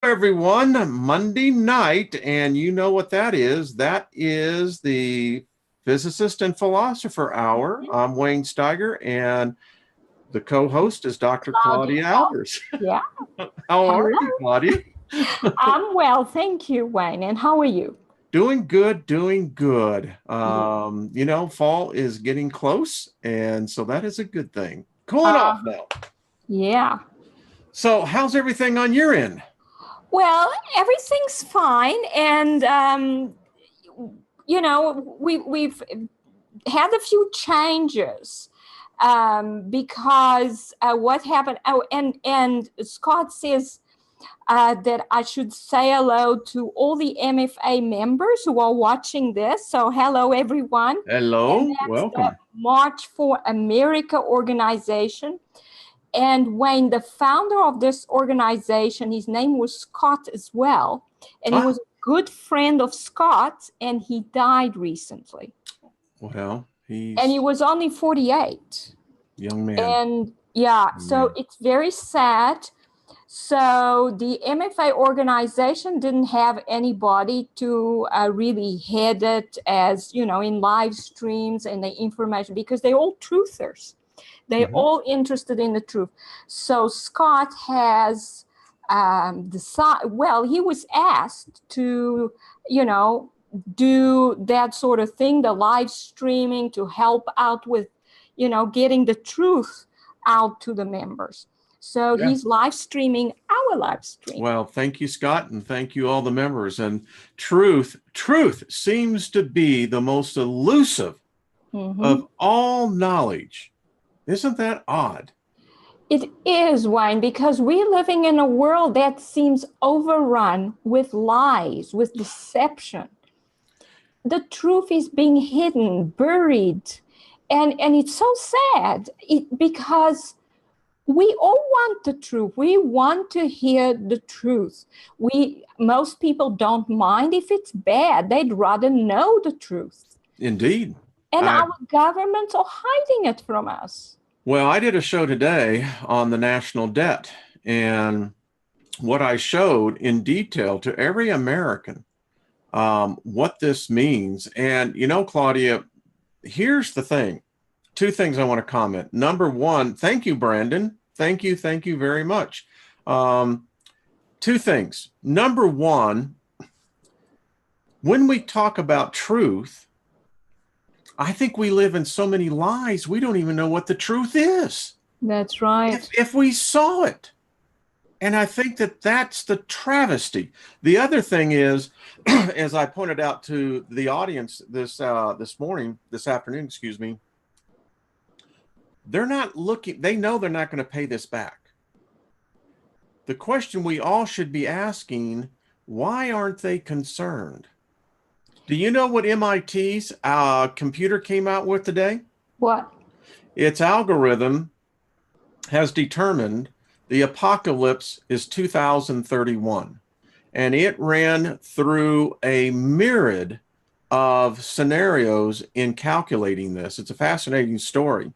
Everyone, Monday night, and you know what that is. That is the Physicist and Philosopher Hour. I'm Wayne Steiger, and the co-host is Dr. Claudia Albers. Yeah. How are you, Claudia? I'm well, thank you, Wayne. And how are you? Doing good, doing good. Fall is getting close, and so that is a good thing. Cooling off now. Yeah. So how's everything on your end? Well, everything's fine, and we've had a few changes because what happened. Oh, and Scott says that I should say hello to all the MFA members who are watching this. So hello, everyone. Hello, welcome. The March for America organization. And Wayne, the founder of this organization, his name was Scott as well. And he was a good friend of Scott's, and he died recently. Well, he was only 48. Young man. And so it's very sad. So the MFA organization didn't have anybody to really head it as, in live streams and the information, because they're all truthers. They're all interested in the truth. So Scott has decided, he was asked to, do that sort of thing, the live streaming, to help out with, getting the truth out to the members. So he's live streaming our live stream. Well, thank you, Scott, and thank you all the members. And truth seems to be the most elusive of all knowledge. Isn't that odd? It is, Wayne, because we're living in a world that seems overrun with lies, with deception. The truth is being hidden, buried, and it's so sad because we all want the truth. We want to hear the truth. Most people don't mind if it's bad. They'd rather know the truth. Indeed. And our governments are hiding it from us. Well, I did a show today on the national debt, and what I showed in detail to every American what this means. And, Claudia, here's the thing. Two things I want to comment. Number one, thank you, Brandon. Thank you very much. Two things. Number one, when we talk about truth, I think we live in so many lies, we don't even know what the truth is. That's right. If we saw it. And I think that's the travesty. The other thing is, as I pointed out to the audience this afternoon, they're not looking, they know they're not going to pay this back. The question we all should be asking, why aren't they concerned? Do you know what MIT's computer came out with today? What? Its algorithm has determined the apocalypse is 2031. And it ran through a myriad of scenarios in calculating this. It's a fascinating story.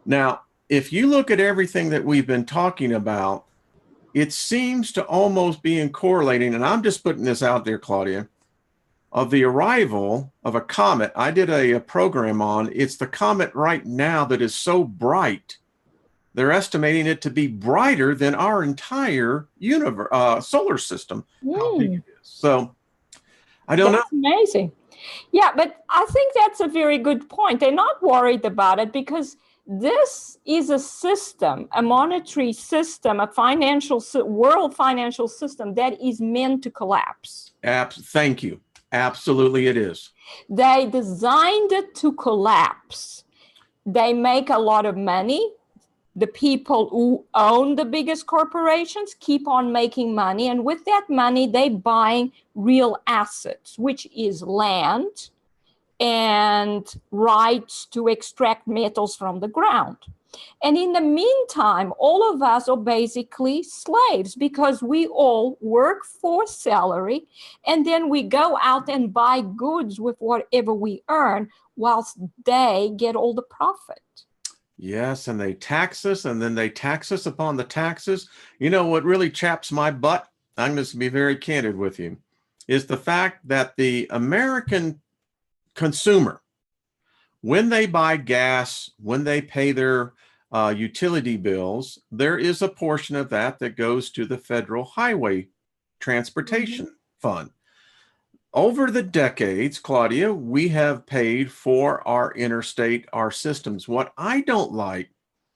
Now, if you look at everything that we've been talking about, it seems to almost be correlating, and I'm just putting this out there, Claudia, of the arrival of a comet. I did a program on, it's the comet right now that is so bright, they're estimating it to be brighter than our entire universe, solar system. How big it is. So, I don't know. That's amazing. Yeah, but I think that's a very good point. They're not worried about it because this is a system, a monetary system, a world financial system that is meant to collapse. Thank you. Absolutely it is. They designed it to collapse. They make a lot of money. The people who own the biggest corporations keep on making money. And with that money, they're buying real assets, which is land and rights to extract metals from the ground. And in the meantime, all of us are basically slaves because we all work for salary and then we go out and buy goods with whatever we earn whilst they get all the profit. Yes, and they tax us, and then they tax us upon the taxes. You know what really chaps my butt? I'm going to be very candid with you, is the fact that the American consumer, when they buy gas, when they pay their utility bills, there is a portion of that that goes to the Federal Highway Transportation Fund. Over the decades, Claudia, we have paid for our interstate, our systems. What I don't like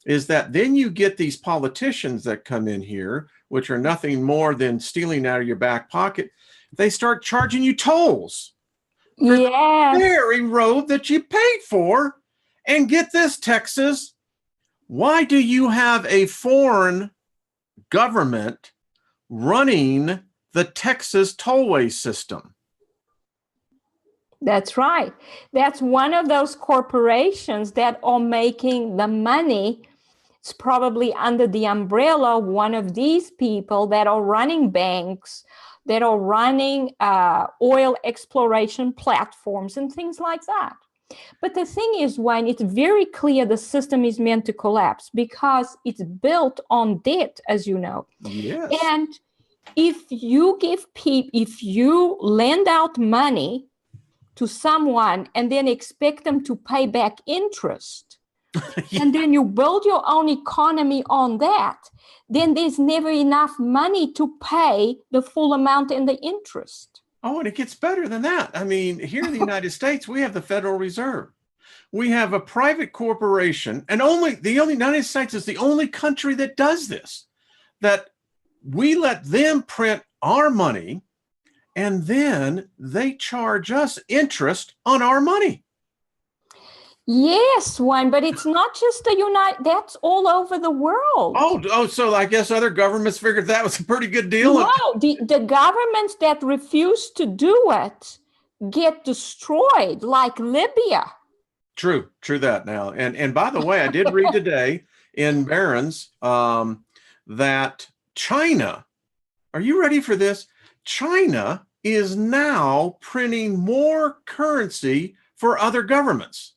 is that then you get these politicians that come in here, which are nothing more than stealing out of your back pocket. They start charging you tolls for the very road that you paid for. And get this, Texas, why do you have a foreign government running the Texas tollway system? That's right. That's one of those corporations that are making the money. It's probably under the umbrella of one of these people that are running banks, that are running oil exploration platforms and things like that. But the thing is, when it's very clear the system is meant to collapse because it's built on debt, as you know. Yes. And if you lend out money to someone and then expect them to pay back interest, and then you build your own economy on that, then there's never enough money to pay the full amount in the interest. Oh, and it gets better than that. I mean, here in the United States, we have the Federal Reserve. We have a private corporation, and the United States is the only country that does this, that we let them print our money, and then they charge us interest on our money. Yes, Wayne, but it's not just the United, that's all over the world. Oh, so I guess other governments figured that was a pretty good deal. No, the governments that refuse to do it get destroyed, like Libya. True that now. And by the way, I did read today in Barron's that China, are you ready for this? China is now printing more currency for other governments.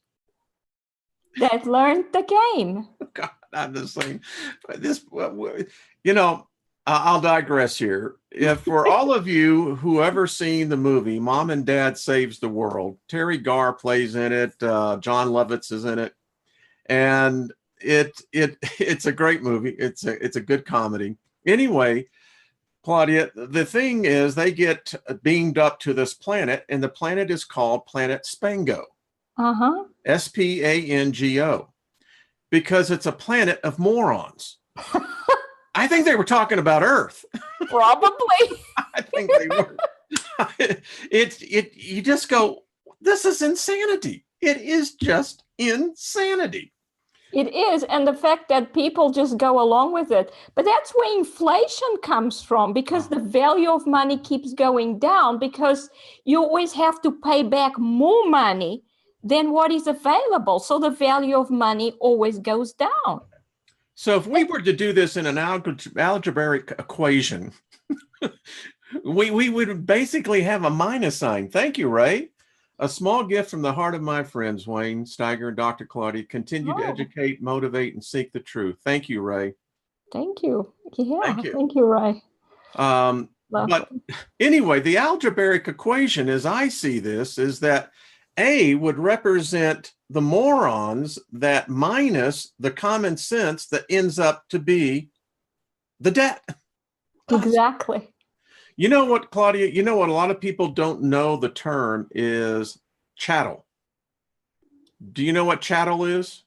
That learned the game. God, I'm just saying this, I'll digress here. If for all of you who ever seen the movie Mom and Dad Saves the World, Terry Garr plays in it, John Lovitz is in it, and it's a great movie. It's a good comedy. Anyway, Claudia, the thing is they get beamed up to this planet, and the planet is called Planet Spango. Spango, because it's a planet of morons. I think they were talking about Earth. Probably. I think they were. You just go, this is insanity. It is just insanity. It is. And the fact that people just go along with it. But that's where inflation comes from, because the value of money keeps going down, because you always have to pay back more money than what is available. So the value of money always goes down. So if we were to do this in an algebraic equation, we would basically have a minus sign. Thank you, Ray. A small gift from the heart of my friends, Wayne, Steiger, and Dr. Claudia. Continue to educate, motivate, and seek the truth. Thank you, Ray. Thank you. Yeah, thank you, Ray. But anyway, the algebraic equation, as I see this, is that A would represent the morons that minus the common sense that ends up to be the debt. Exactly. You know what, Claudia? You know what? A lot of people don't know the term is chattel. Do you know what chattel is?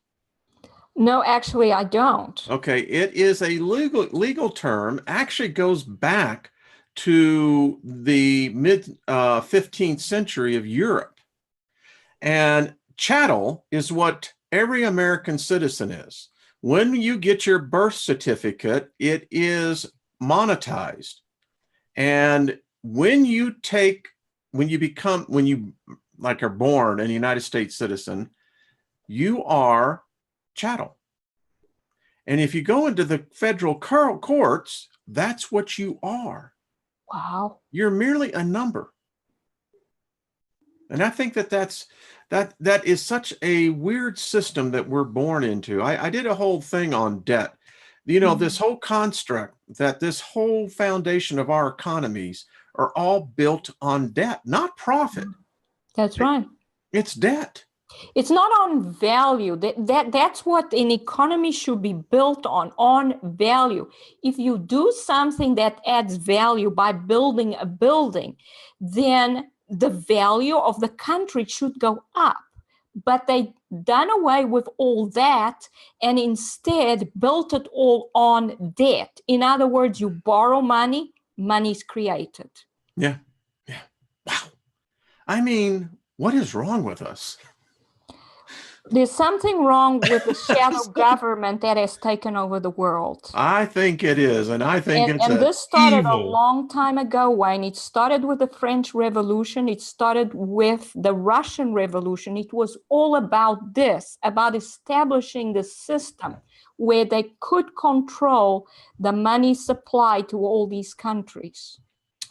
No, actually, I don't. Okay. It is a legal term, actually goes back to the mid 15th century of Europe. And chattel is what every American citizen is. When you get your birth certificate, it is monetized. And when you are born a United States citizen, you are chattel. And if you go into the federal courts, that's what you are. Wow. You're merely a number. And I think that is such a weird system that we're born into. I did a whole thing on debt. You know, this whole construct that this whole foundation of our economies are all built on debt, not profit. That's right. It's debt. It's not on value. That's what an economy should be built on value. If you do something that adds value by building a building, then the value of the country should go up. But they done away with all that and instead built it all on debt. In other words, you borrow money, money is created. Yeah. Yeah. Wow. I mean, what is wrong with us? There's something wrong with the shadow government that has taken over the world. I think it is, and I think it's this started evil. a long time ago, Wayne. It started with the French Revolution. It started with the Russian Revolution. It was all about this, about establishing the system where they could control the money supply to all these countries.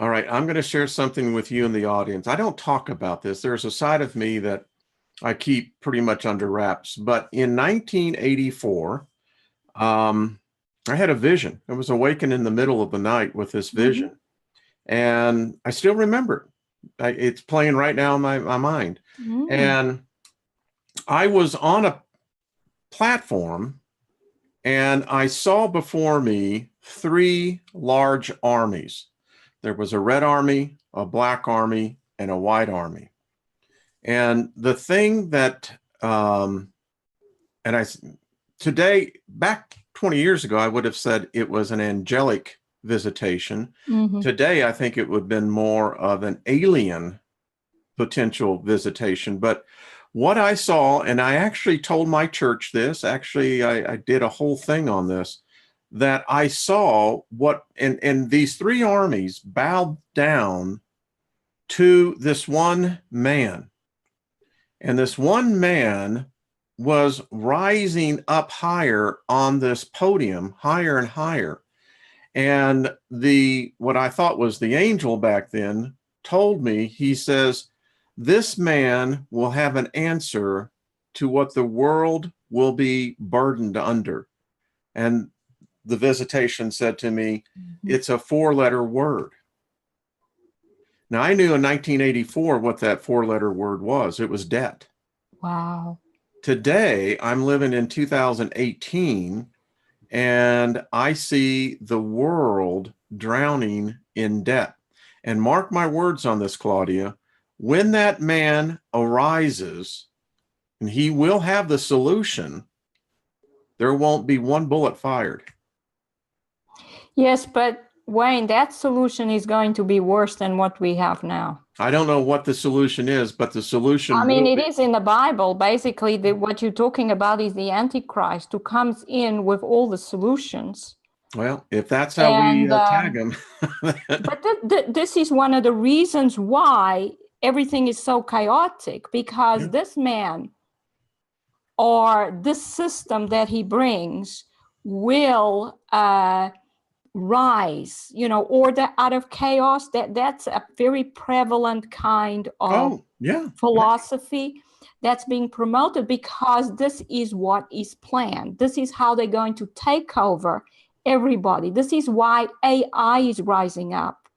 All right, I'm going to share something with you in the audience. I don't talk about this. There's a side of me that I keep pretty much under wraps. But in 1984, I had a vision. I was awakened in the middle of the night with this vision. And I still remember it. It's playing right now in my mind. And I was on a platform and I saw before me 3 large armies. There was a red army, a black army, and a white army. And the thing that, today, back 20 years ago, I would have said it was an angelic visitation. Today, I think it would have been more of an alien potential visitation. But what I saw, and I actually told my church this, actually, I did a whole thing on this, that I saw what, and these 3 armies bowed down to this one man. And this one man was rising up higher on this podium, higher and higher. And what I thought was the angel back then told me, he says, this man will have an answer to what the world will be burdened under. And the visitation said to me, it's a 4-letter word. Now, I knew in 1984 what that 4-letter word was. It was debt. Wow. Today, I'm living in 2018, and I see the world drowning in debt. And mark my words on this, Claudia, when that man arises, and he will have the solution, there won't be one bullet fired. Yes, but Wayne, that solution is going to be worse than what we have now. I don't know what the solution is, but the solution. I mean, it is in the Bible. Basically, what you're talking about is the Antichrist who comes in with all the solutions. Well, if that's how we tag him. But this is one of the reasons why everything is so chaotic, because this man or this system that he brings will rise, order out of chaos. That's a very prevalent kind of philosophy that's being promoted, because this is what is planned. This is how they're going to take over everybody. This is why AI is rising up,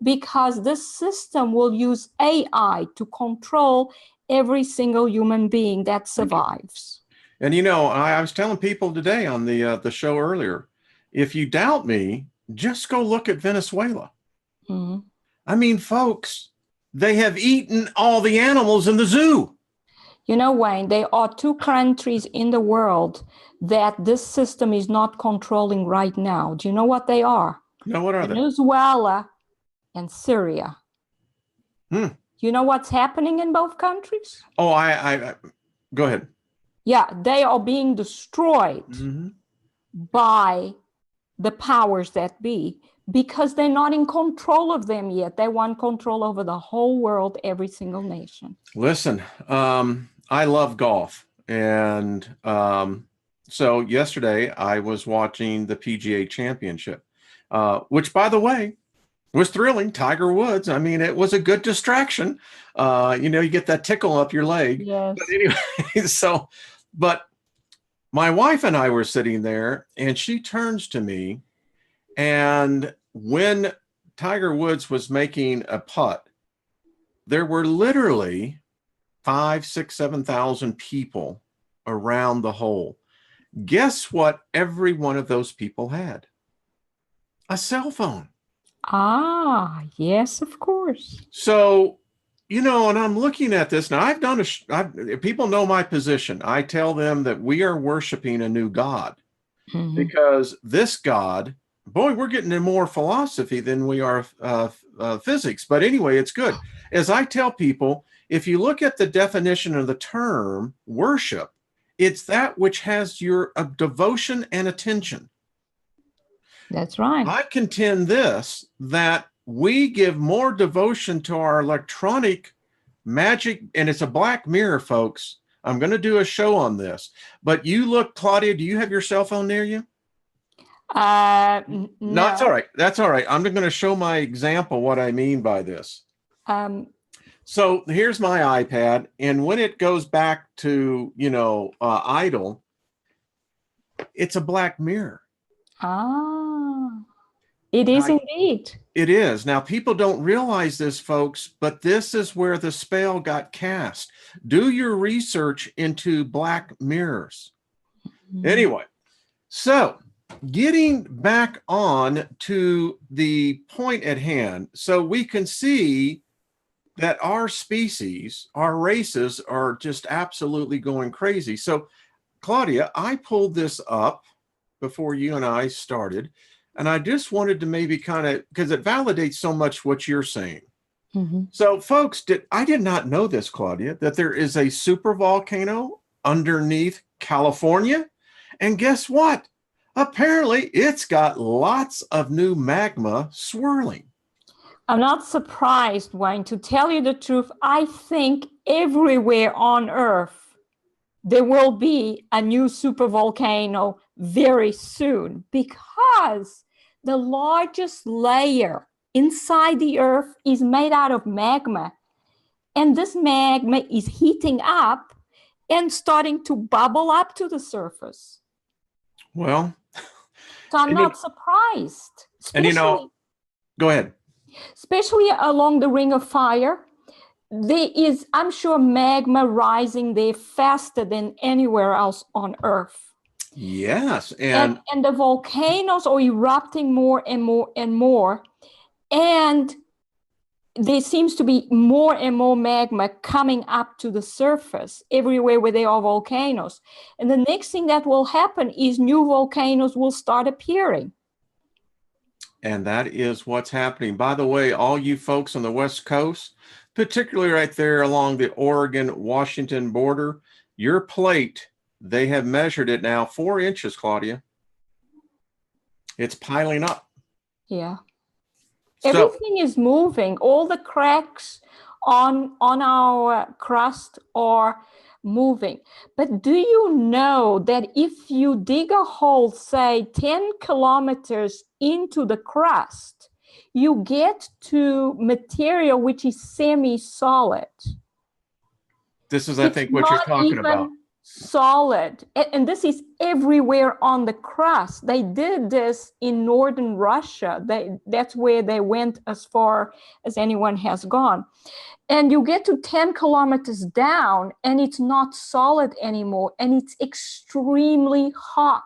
because this system will use AI to control every single human being that survives. And I was telling people today on the show earlier, if you doubt me, just go look at Venezuela. I mean, folks, they have eaten all the animals in the zoo. Wayne, there are 2 countries in the world that this system is not controlling right now. Do you know what they are? No, what are they? Venezuela and Syria. You know what's happening in both countries? Oh, I go ahead. Yeah, they are being destroyed by the powers that be, because they're not in control of them yet. They want control over the whole world, every single nation. Listen, I love golf. And so yesterday I was watching the PGA Championship, which, by the way, was thrilling. Tiger Woods. I mean, it was a good distraction. You get that tickle up your leg. Yes. But anyway, but my wife and I were sitting there, and she turns to me And when Tiger Woods was making a putt, there were literally 5, 6, 7,000 people around the hole. Guess what every one of those people had? A cell phone. Ah, yes, of course. So, you know, and I'm looking at this now. People know my position. I tell them that we are worshiping a new God because this God, boy, we're getting into more philosophy than we are physics. But anyway, it's good. As I tell people, if you look at the definition of the term worship, it's that which has your devotion and attention. That's right. I contend that we give more devotion to our electronic magic, and it's a black mirror, folks. I'm going to do a show on this. But you look, Claudia, do you have your cell phone near you? No. That's all right. That's all right. I'm going to show my example what I mean by this. So here's my iPad, and when it goes back to, idle, it's a black mirror. Ah, it is indeed. It is. Now, people don't realize this, folks, but this is where the spell got cast. Do your research into black mirrors. Anyway, so getting back on to the point at hand, so we can see that our species, our races are just absolutely going crazy. So, Claudia, I pulled this up before you and I started, and I just wanted to maybe kind of, because it validates so much what you're saying. So, folks, I did not know this, Claudia, that there is a super volcano underneath California. And guess what? Apparently, it's got lots of new magma swirling. I'm not surprised, Wayne. To tell you the truth, I think everywhere on Earth there will be a new supervolcano very soon, because the largest layer inside the Earth is made out of magma. And this magma is heating up and starting to bubble up to the surface. Well, so I'm not surprised. Go ahead. Especially along the Ring of Fire, there is, I'm sure, magma rising there faster than anywhere else on Earth. Yes. And the volcanoes are erupting more and more and more. And there seems to be more and more magma coming up to the surface everywhere where there are volcanoes. And the next thing that will happen is new volcanoes will start appearing. And that is what's happening. By the way, all you folks on the West Coast, particularly right there along the Oregon-Washington border, your plate, they have measured it now 4 inches, Claudia. It's piling up. Yeah. Everything is moving. All the cracks on our crust are moving. But do you know that if you dig a hole, say 10 kilometers into the crust, you get to material which is semi-solid? This is, I think, what you're talking about. Solid. And this is everywhere on the crust. They did this in northern Russia. That's where they went as far as anyone has gone. And you get to 10 kilometers down and it's not solid anymore. And it's extremely hot.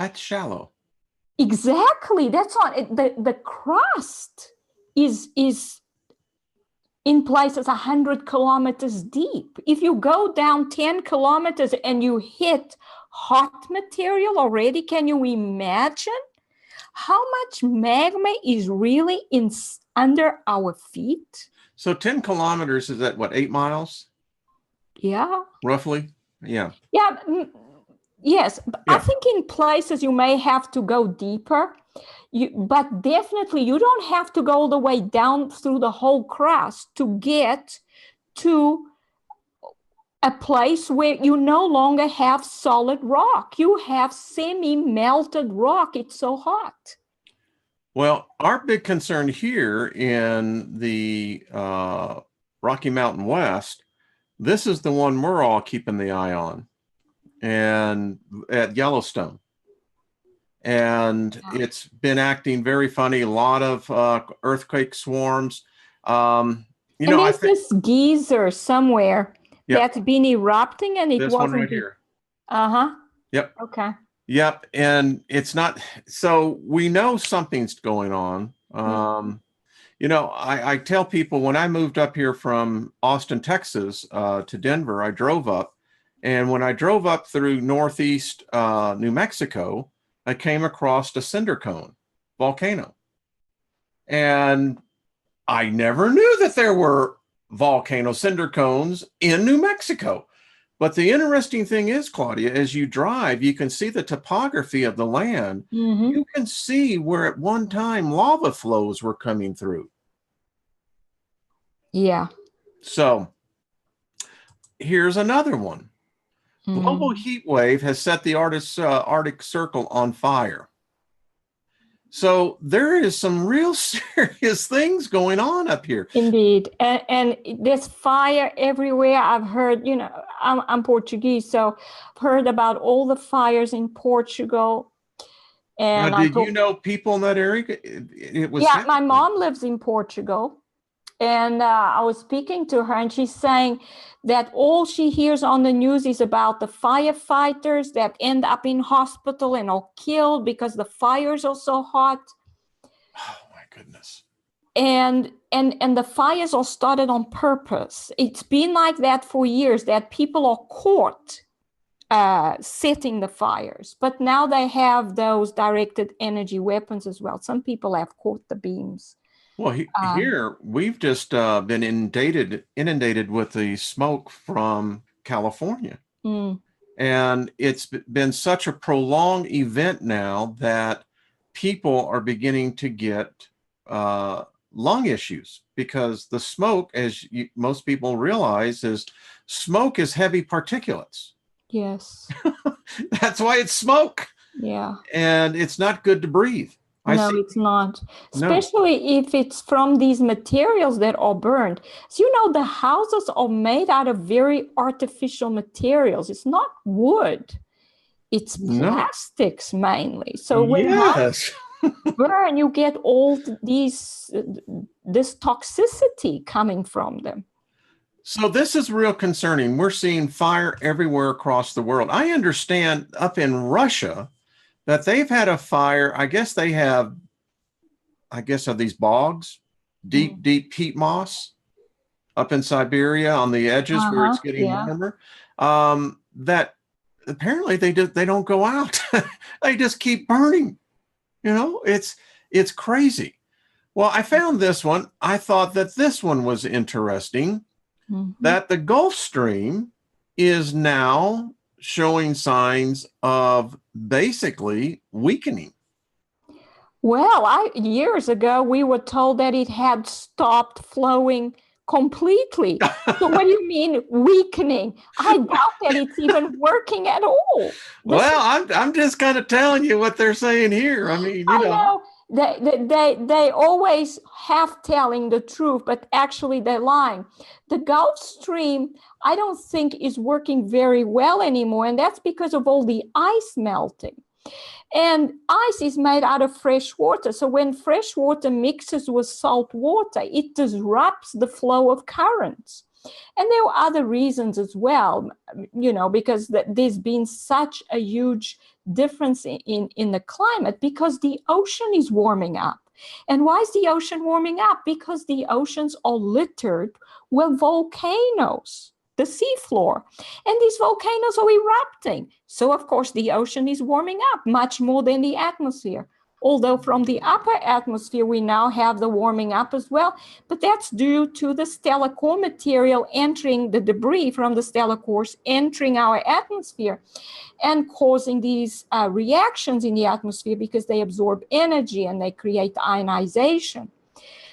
That's shallow. Exactly. That's on it. The crust is in places 100 kilometers deep. If you go down 10 kilometers and you hit hot material already, can you imagine how much magma is really under our feet? So 10 kilometers, is that what, 8 miles? Yeah. Roughly? Yeah. Yeah. Yes. Yeah. I think in places you may have to go deeper. But definitely you don't have to go all the way down through the whole crust to get to a place where you no longer have solid rock. You have semi-melted rock. It's so hot. Well, our big concern here in the Rocky Mountain West, this is the one we're all keeping the eye on, and at Yellowstone. and it's been acting very funny. A lot of earthquake swarms. And there's this geyser somewhere that's been erupting, and it this wasn't one right here. Yep. Okay. Yep. And it's not, so we know something's going on. You know, I tell people when I moved up here from Austin, Texas, to Denver, I drove up. And when I drove up through northeast New Mexico, I came across a cinder cone volcano. And I never knew that there were volcano cinder cones in New Mexico. But the interesting thing is, Claudia, as you drive, you can see the topography of the land. You can see where at one time lava flows were coming through. Yeah. So here's another one. Global heat wave has set the Arctic Circle on fire. So there is some real serious things going on up here. Indeed. And there's fire everywhere. I've heard, you know, I'm Portuguese, so I've heard about all the fires in Portugal. And did you know people in that area? It was my mom lives in Portugal. And I was speaking to her, and she's saying that all she hears on the news is about the firefighters that end up in hospital and are killed because the fires are so hot. Oh my goodness. And the fires are started on purpose. It's been like that for years, that people are caught setting the fires. But now they have those directed energy weapons as well. Some people have caught the beams. Well, here we've just been inundated with the smoke from California. And it's been such a prolonged event now that people are beginning to get lung issues, because the smoke, as most people realize, is smoke is heavy particulates. Yes. That's why it's smoke. Yeah. And it's not good to breathe. No, it's not. Especially if it's from these materials that are burned. So, you know, the houses are made out of very artificial materials. It's not wood. It's plastics mainly. So when houses burn, you get all this toxicity coming from them. So this is real concerning. We're seeing fire everywhere across the world. I understand up in Russia that they've had a fire. I guess they have, of these bogs, deep peat moss up in Siberia on the edges where it's getting warmer. That apparently they don't go out. They just keep burning. You know, it's crazy. Well, I found this one. I thought that this one was interesting, that the Gulf Stream is now showing signs of basically weakening. Well, years ago, we were told that it had stopped flowing completely. So what do you mean weakening? I doubt that it's even working at all. I'm just kind of telling you what they're saying here. I mean, you know. They always have telling the truth, but actually they're lying. The Gulf Stream, I don't think, is working very well anymore, and that's because of all the ice melting. And ice is made out of fresh water. So when fresh water mixes with salt water, it disrupts the flow of currents. And there are other reasons as well, you know, because there's been such a huge difference in the climate, because the ocean is warming up. And why is the ocean warming up? Because the oceans are littered with volcanoes, the seafloor, and these volcanoes are erupting. So, of course, the ocean is warming up much more than the atmosphere. Although from the upper atmosphere, we now have the warming up as well, but that's due to the stellar core material entering, the debris from the stellar cores entering our atmosphere and causing these reactions in the atmosphere, because they absorb energy and they create ionization.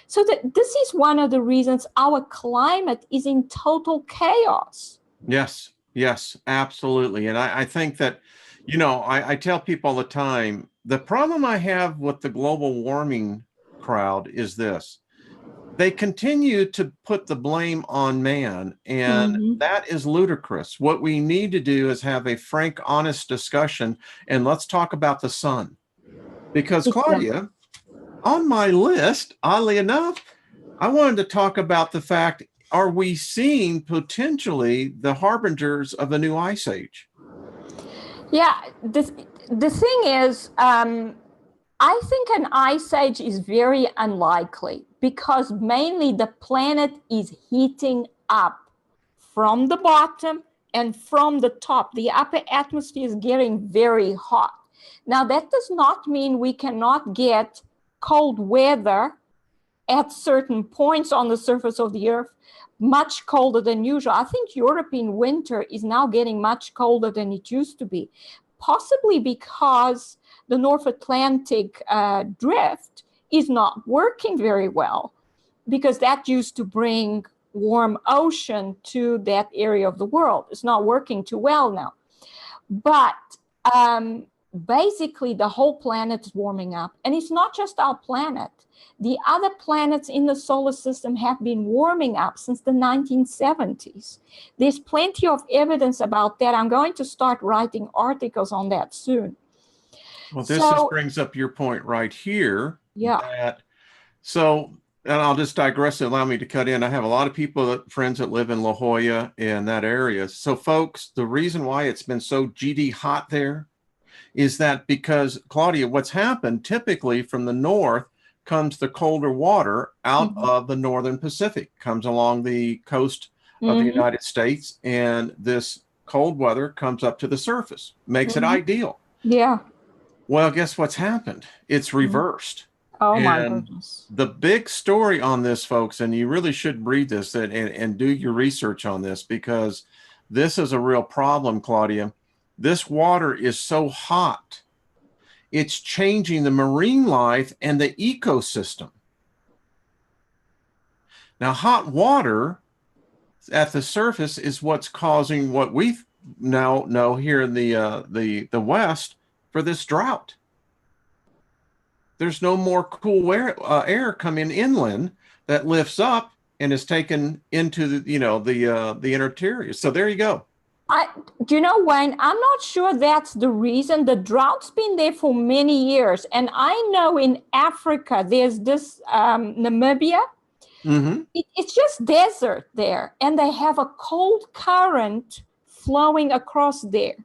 So this is one of the reasons our climate is in total chaos. Yes, absolutely. And I think that, you know, I tell people all the time, the problem I have with the global warming crowd is this. They continue to put the blame on man, and that is ludicrous. What we need to do is have a frank, honest discussion, and let's talk about the sun. Because Claudia, on my list, oddly enough, I wanted to talk about the fact, are we seeing potentially the harbingers of a new ice age? Yeah, the thing is, I think an ice age is very unlikely because mainly the planet is heating up from the bottom and from the top. The upper atmosphere is getting very hot. Now, that does not mean we cannot get cold weather at certain points on the surface of the Earth, much colder than usual. I think European winter is now getting much colder than it used to be, possibly because the North Atlantic drift is not working very well, because that used to bring warm ocean to that area of the world. It's not working too well now. But basically, the whole planet is warming up. And it's not just our planet. The other planets in the solar system have been warming up since the 1970s. There's plenty of evidence about that. I'm going to start writing articles on that soon. Well, this just brings up your point right here. Yeah. And I'll just digress and allow me to cut in. I have a lot of friends that live in La Jolla in that area. So folks, the reason why it's been so GD hot there is that because, Claudia, what's happened typically from the north comes the colder water out of the northern Pacific, comes along the coast of the United States, and this cold weather comes up to the surface, makes it ideal. Yeah. Well, guess what's happened? It's reversed. Oh, my goodness. The big story on this, folks, and you really should read this and do your research on this, because this is a real problem, Claudia. This water is so hot, it's changing the marine life and the ecosystem. Now, hot water at the surface is what's causing what we now know here in the West for this drought. There's no more cool air coming inland that lifts up and is taken into the inner interior. So there you go. Do you know, Wayne, I'm not sure that's the reason. The drought's been there for many years. And I know in Africa, there's this Namibia. It's just desert there. And they have a cold current flowing across there.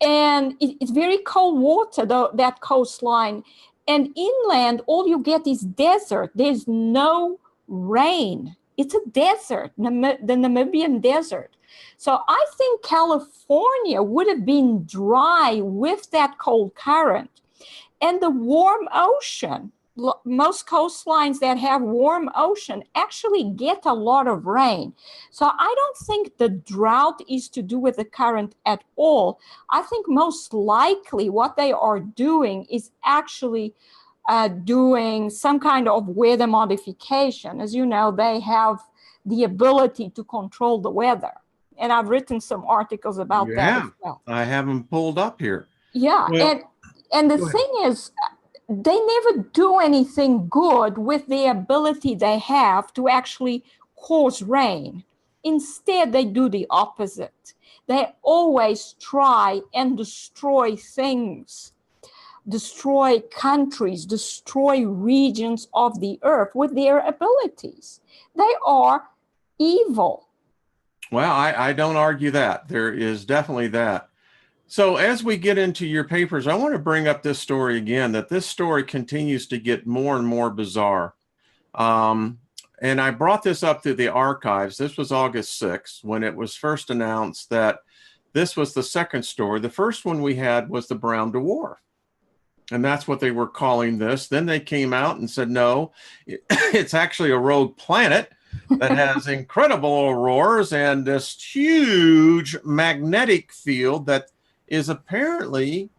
And it's very cold water, that coastline. And inland, all you get is desert. There's no rain. It's a desert, the Namibian desert. So I think California would have been dry with that cold current. And the warm ocean, most coastlines that have warm ocean actually get a lot of rain. So I don't think the drought is to do with the current at all. I think most likely what they are doing is actually doing some kind of weather modification. As you know, they have the ability to control the weather. And I've written some articles about that as well. I have them pulled up here. Yeah, well, and the thing is, they never do anything good with the ability they have to actually cause rain. Instead, they do the opposite. They always try and destroy things, destroy countries, destroy regions of the earth with their abilities. They are evil. Well, I don't argue that. There is definitely that. So as we get into your papers, I want to bring up this story again, that this story continues to get more and more bizarre. And I brought this up through the archives. This was August 6th when it was first announced that this was the second story. The first one we had was the brown dwarf. And that's what they were calling this. Then they came out and said, no, it's actually a rogue planet that has incredible auroras and this huge magnetic field that is apparently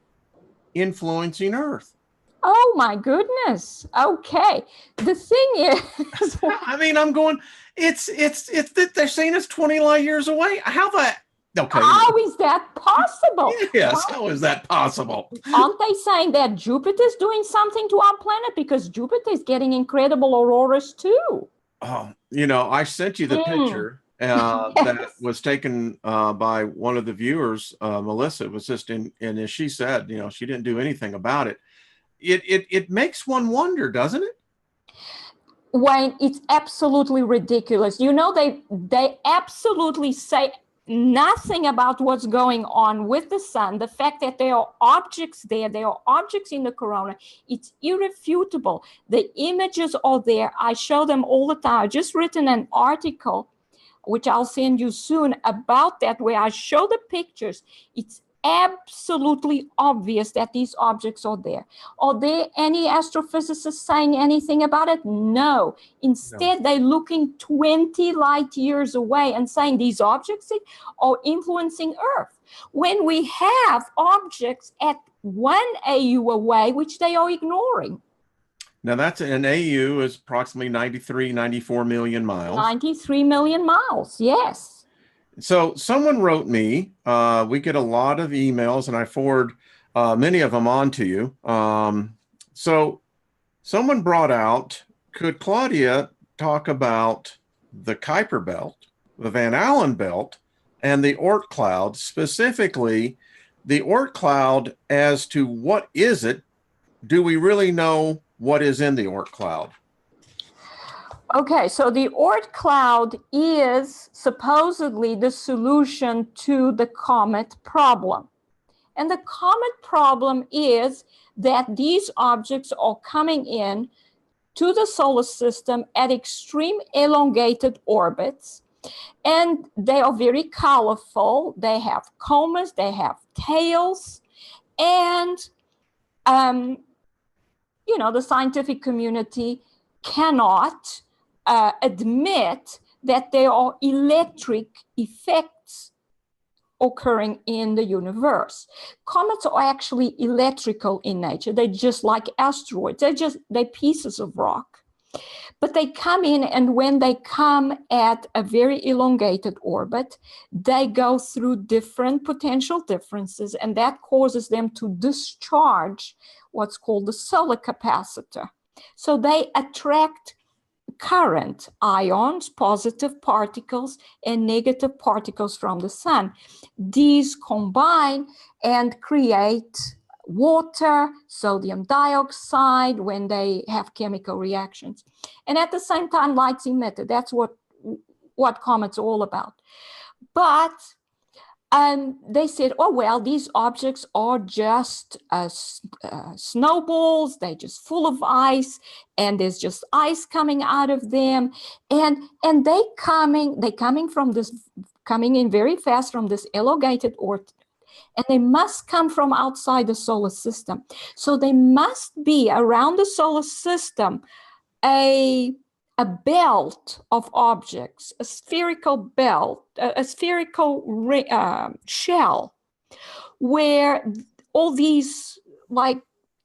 influencing Earth. Oh my goodness. Okay. The thing is, I mean, I'm going, it's they're saying it's 20 light years away. How that? Okay. How is that possible? Yes, how is that possible? Aren't they saying that Jupiter's doing something to our planet? Because Jupiter is getting incredible auroras too. Oh, I sent you the picture that was taken by one of the viewers, Melissa. It was just and as she said, she didn't do anything about it. it makes one wonder, doesn't it? Wayne, it's absolutely ridiculous. You know, they absolutely say nothing about what's going on with the sun. The fact that there are objects there, there are objects in the corona, it's irrefutable. The images are there. I show them all the time. I just written an article, which I'll send you soon, about that, where I show the pictures. It's absolutely obvious that these objects are there. Are there any astrophysicists saying anything about it? No. Instead, they're looking 20 light years away and saying these objects are influencing Earth, when we have objects at 1 AU away, which they are ignoring. Now that's an AU is approximately 93, 94 million miles. 93 million miles, yes. So someone wrote me, we get a lot of emails and I forward many of them on to you. So someone brought out, could Claudia talk about the Kuiper belt, the Van Allen belt, and the Oort cloud, specifically the Oort cloud, as to what is it? Do we really know what is in the Oort cloud? Okay, so the Oort cloud is supposedly the solution to the comet problem. And the comet problem is that these objects are coming in to the solar system at extreme elongated orbits, and they are very colorful. They have comas, they have tails, and you know, the scientific community cannot admit that there are electric effects occurring in the universe. Comets are actually electrical in nature. They're just like asteroids. They're pieces of rock. But they come in, and when they come at a very elongated orbit, they go through different potential differences, and that causes them to discharge what's called the solar capacitor. So they attract current ions, positive particles, and negative particles from the sun. These combine and create water, sodium dioxide, when they have chemical reactions. And at the same time, light's emitted. That's what comets are all about. But they said, oh, well, these objects are just snowballs. They're just full of ice, and there's just ice coming out of them. And they coming in very fast from this elongated orbit, and they must come from outside the solar system. So they must be around the solar system a belt of objects, a spherical belt, a spherical shell, where all these like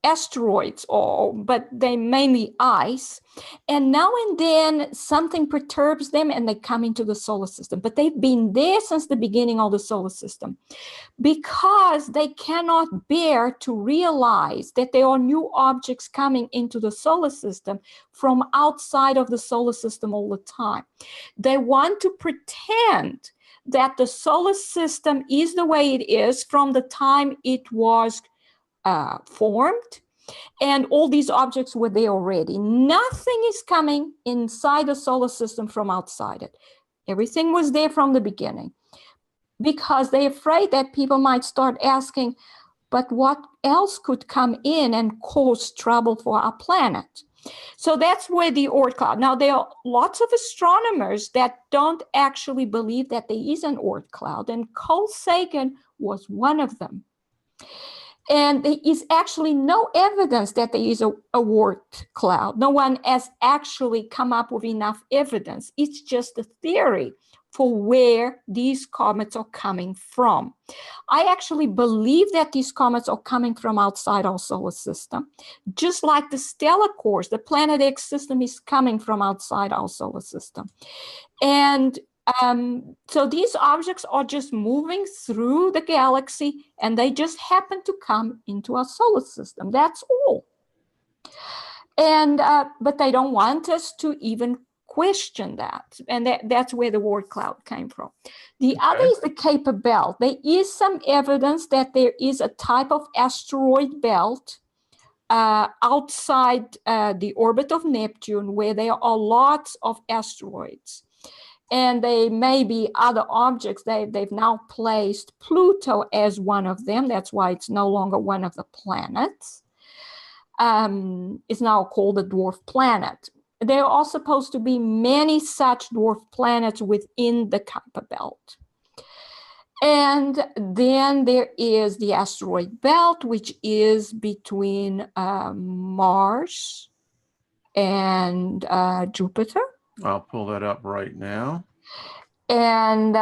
asteroids are, but they mainly ice. And now and then something perturbs them and they come into the solar system. But they've been there since the beginning of the solar system, because they cannot bear to realize that there are new objects coming into the solar system from outside of the solar system all the time. They want to pretend that the solar system is the way it is from the time it was formed, and all these objects were there already. Nothing is coming inside the solar system from outside it. Everything was there from the beginning, because they're afraid that people might start asking, but what else could come in and cause trouble for our planet? So that's where the Oort cloud. Now, there are lots of astronomers that don't actually believe that there is an Oort cloud, and Carl Sagan was one of them. And there is actually no evidence that there is a Oort cloud. No one has actually come up with enough evidence. It's just a theory for where these comets are coming from. I actually believe that these comets are coming from outside our solar system, just like the stellar cores. The Planet X system is coming from outside our solar system. And so these objects are just moving through the galaxy, and they just happen to come into our solar system. That's all. And but they don't want us to even question that, and that's where the Oort cloud came from. The other is the Kuiper belt. There is some evidence that there is a type of asteroid belt outside the orbit of Neptune, where there are lots of asteroids. And they may be other objects. They've now placed Pluto as one of them. That's why it's no longer one of the planets. It's now called a dwarf planet. There are supposed to be many such dwarf planets within the Kuiper belt. And then there is the asteroid belt, which is between Mars and Jupiter. I'll pull that up right now. And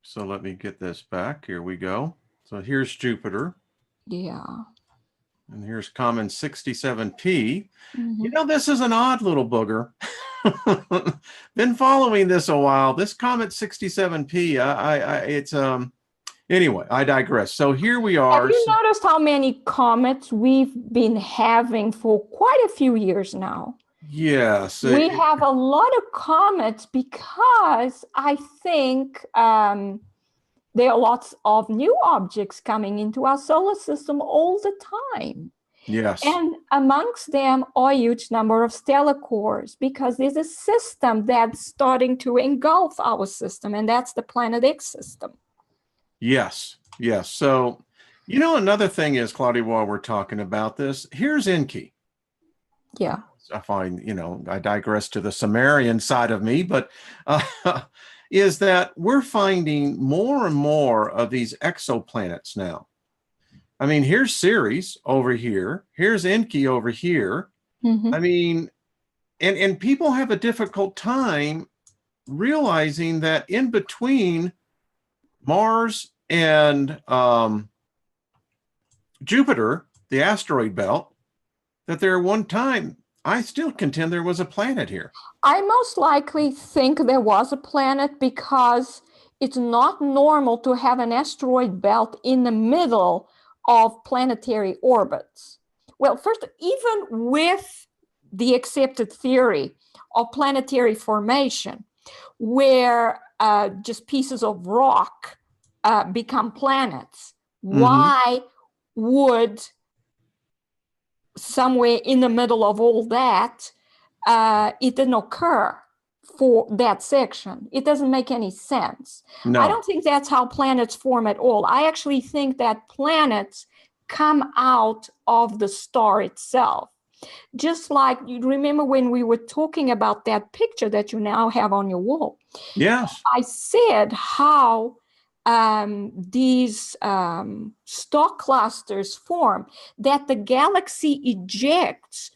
so let me get this back. Here we go. So here's Jupiter. Yeah. And here's Comet 67P. You know, this is an odd little booger. Been following this a while. This Comet 67P, it's anyway, I digress. So here we are. Have you noticed how many comets we've been having for quite a few years now? Yes. We have a lot of comets because I think there are lots of new objects coming into our solar system all the time. Yes. And amongst them are a huge number of stellar cores, because there's a system that's starting to engulf our system, and that's the Planet X system. Yes. Yes. So, you know, another thing is, Claudia, while we're talking about this, here's Enki. Yeah. I find, you know, I digress to the Sumerian side of me, but is that we're finding more and more of these exoplanets now. I mean, here's Ceres over here. Here's Enki over here. I mean, and people have a difficult time realizing that in between Mars and Jupiter, the asteroid belt, that there at one time, I still contend there was a planet here. I most likely think there was a planet, because it's not normal to have an asteroid belt in the middle of planetary orbits. Well, first, even with the accepted theory of planetary formation, where just pieces of rock become planets, why would somewhere in the middle of all that, it didn't occur for that section? It doesn't make any sense. No. I don't think that's how planets form at all. I actually think that planets come out of the star itself. Just like, you remember when we were talking about that picture that you now have on your wall? Yes. I said how these star clusters form, that the galaxy ejects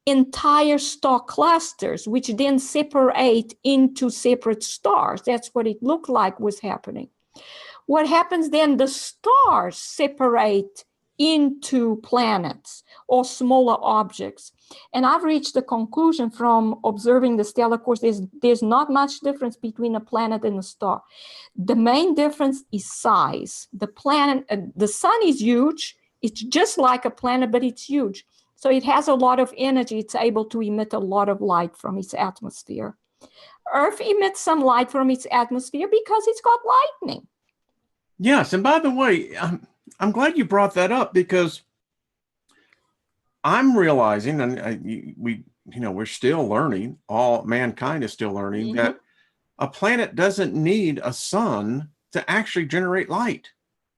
entire star clusters, which then separate into separate stars. That's what it looked like was happening. What happens then? The stars separate into planets or smaller objects. And I've reached the conclusion from observing the stellar cores, there's not much difference between a planet and a star. The main difference is size. The planet, the sun is huge. It's just like a planet, but it's huge. So it has a lot of energy. It's able to emit a lot of light from its atmosphere. Earth emits some light from its atmosphere because it's got lightning. Yes. And by the way, I'm glad you brought that up, because I'm realizing, and we're still learning, all mankind is still learning, that a planet doesn't need a sun to actually generate light.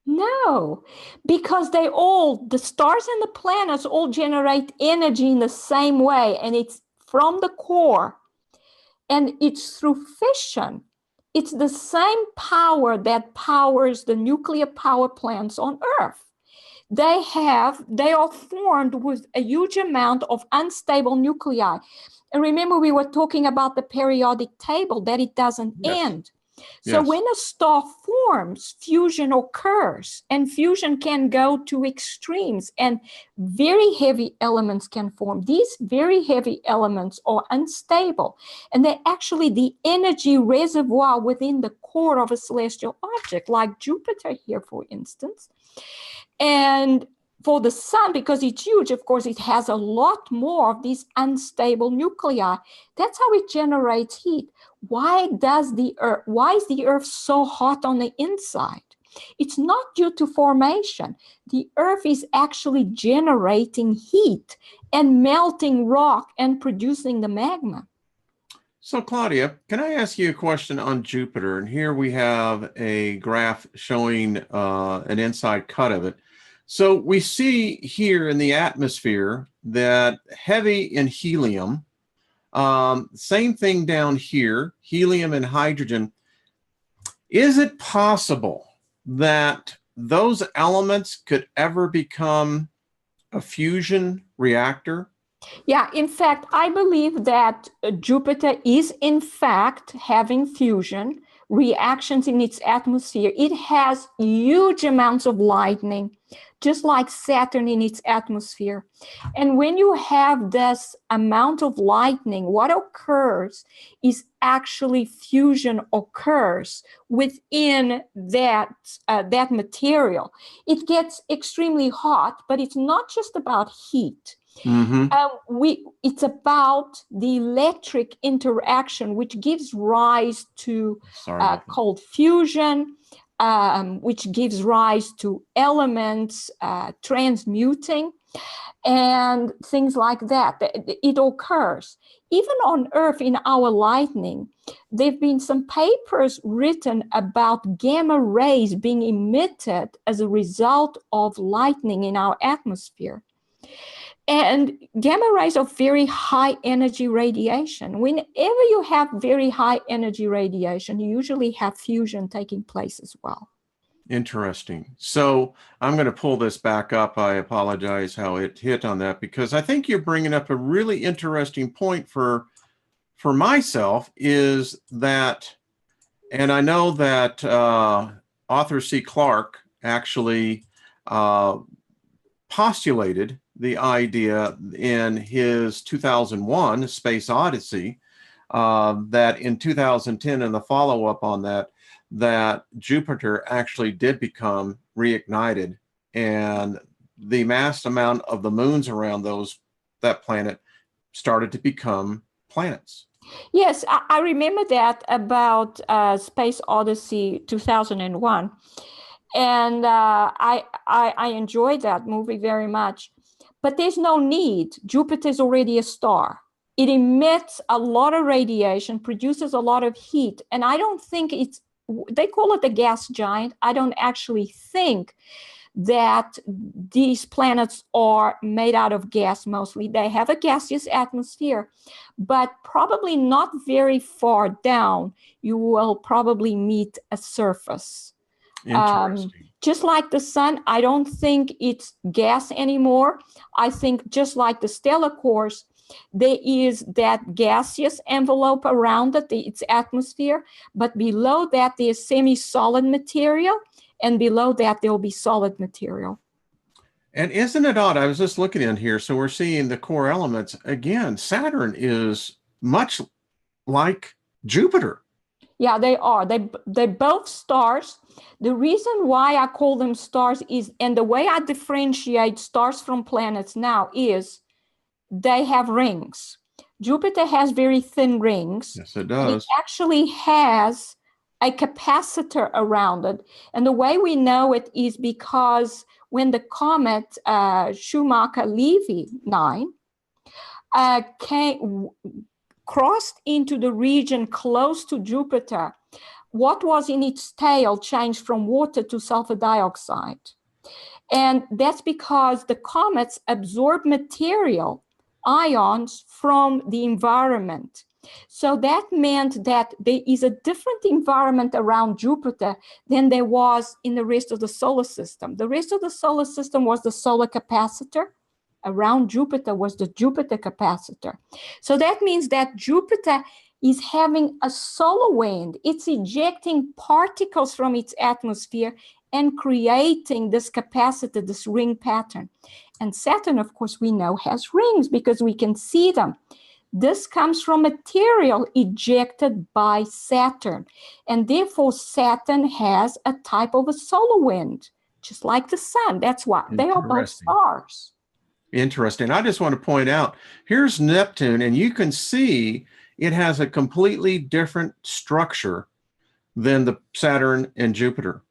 No, because the stars and the planets all generate energy in the same way, and it's from the core, and it's through fission. It's the same power that powers the nuclear power plants on Earth. They are formed with a huge amount of unstable nuclei. And remember, we were talking about the periodic table, that it doesn't end. So when a star forms, fusion occurs, and fusion can go to extremes, and very heavy elements can form. These very heavy elements are unstable, and they're actually the energy reservoir within the core of a celestial object, like Jupiter here, for instance. And for the sun, because it's huge, of course, it has a lot more of these unstable nuclei. That's how it generates heat. Why is the Earth so hot on the inside? It's not due to formation. The Earth is actually generating heat and melting rock and producing the magma. So, Claudia, can I ask you a question on Jupiter? And here we have a graph showing an inside cut of it. So we see here in the atmosphere that heavy in helium, same thing down here, helium and hydrogen. Is it possible that those elements could ever become a fusion reactor? Yeah, in fact, I believe that Jupiter is in fact having fusion reactions in its atmosphere. It has huge amounts of lightning, just like Saturn in its atmosphere. And when you have this amount of lightning, what occurs is actually fusion occurs within that material. It gets extremely hot, but it's not just about heat. Mm-hmm. It's about the electric interaction, which gives rise to cold fusion, which gives rise to elements transmuting and things like that. It occurs. Even on Earth, in our lightning, there have been some papers written about gamma rays being emitted as a result of lightning in our atmosphere. And gamma rays are very high energy radiation. Whenever you have very high energy radiation, you usually have fusion taking place as well. Interesting. So I'm going to pull this back up. I apologize how it hit on that, because I think you're bringing up a really interesting point for myself, is that, and I know that Arthur C. Clarke actually postulated the idea in his 2001 Space Odyssey, that in 2010, and the follow-up on that Jupiter actually did become reignited, and the mass amount of the moons around that planet started to become planets. Yes, I remember that about Space Odyssey 2001. And I enjoyed that movie very much. But there's no need. Jupiter is already a star. It emits a lot of radiation, produces a lot of heat. And I don't think they call it a gas giant. I don't actually think that these planets are made out of gas mostly. They have a gaseous atmosphere, but probably not very far down, you will probably meet a surface. Interesting. Just like the sun, I don't think it's gas anymore. I think just like the stellar cores, there is that gaseous envelope around it, its atmosphere, but below that there's semi-solid material, and below that there'll be solid material. And isn't it odd? I was just looking in here, so we're seeing the core elements again. Saturn is much like Jupiter. Yeah, they are. They're both stars. The reason why I call them stars is, and the way I differentiate stars from planets now is, they have rings. Jupiter has very thin rings. Yes, it does. It actually has a capacitor around it. And the way we know it is because when the comet Schumacher-Levy 9 crossed into the region close to Jupiter, what was in its tail changed from water to sulfur dioxide. And that's because the comets absorb material, ions, from the environment. So that meant that there is a different environment around Jupiter than there was in the rest of the solar system. The rest of the solar system was the solar capacitor. Around Jupiter was the Jupiter capacitor. So that means that Jupiter is having a solar wind. It's ejecting particles from its atmosphere and creating this capacitor, this ring pattern. And Saturn, of course, we know has rings because we can see them. This comes from material ejected by Saturn. And therefore, Saturn has a type of a solar wind, just like the sun. That's why they are both stars. Interesting. I just want to point out, here's Neptune, and you can see it has a completely different structure than the Saturn and Jupiter.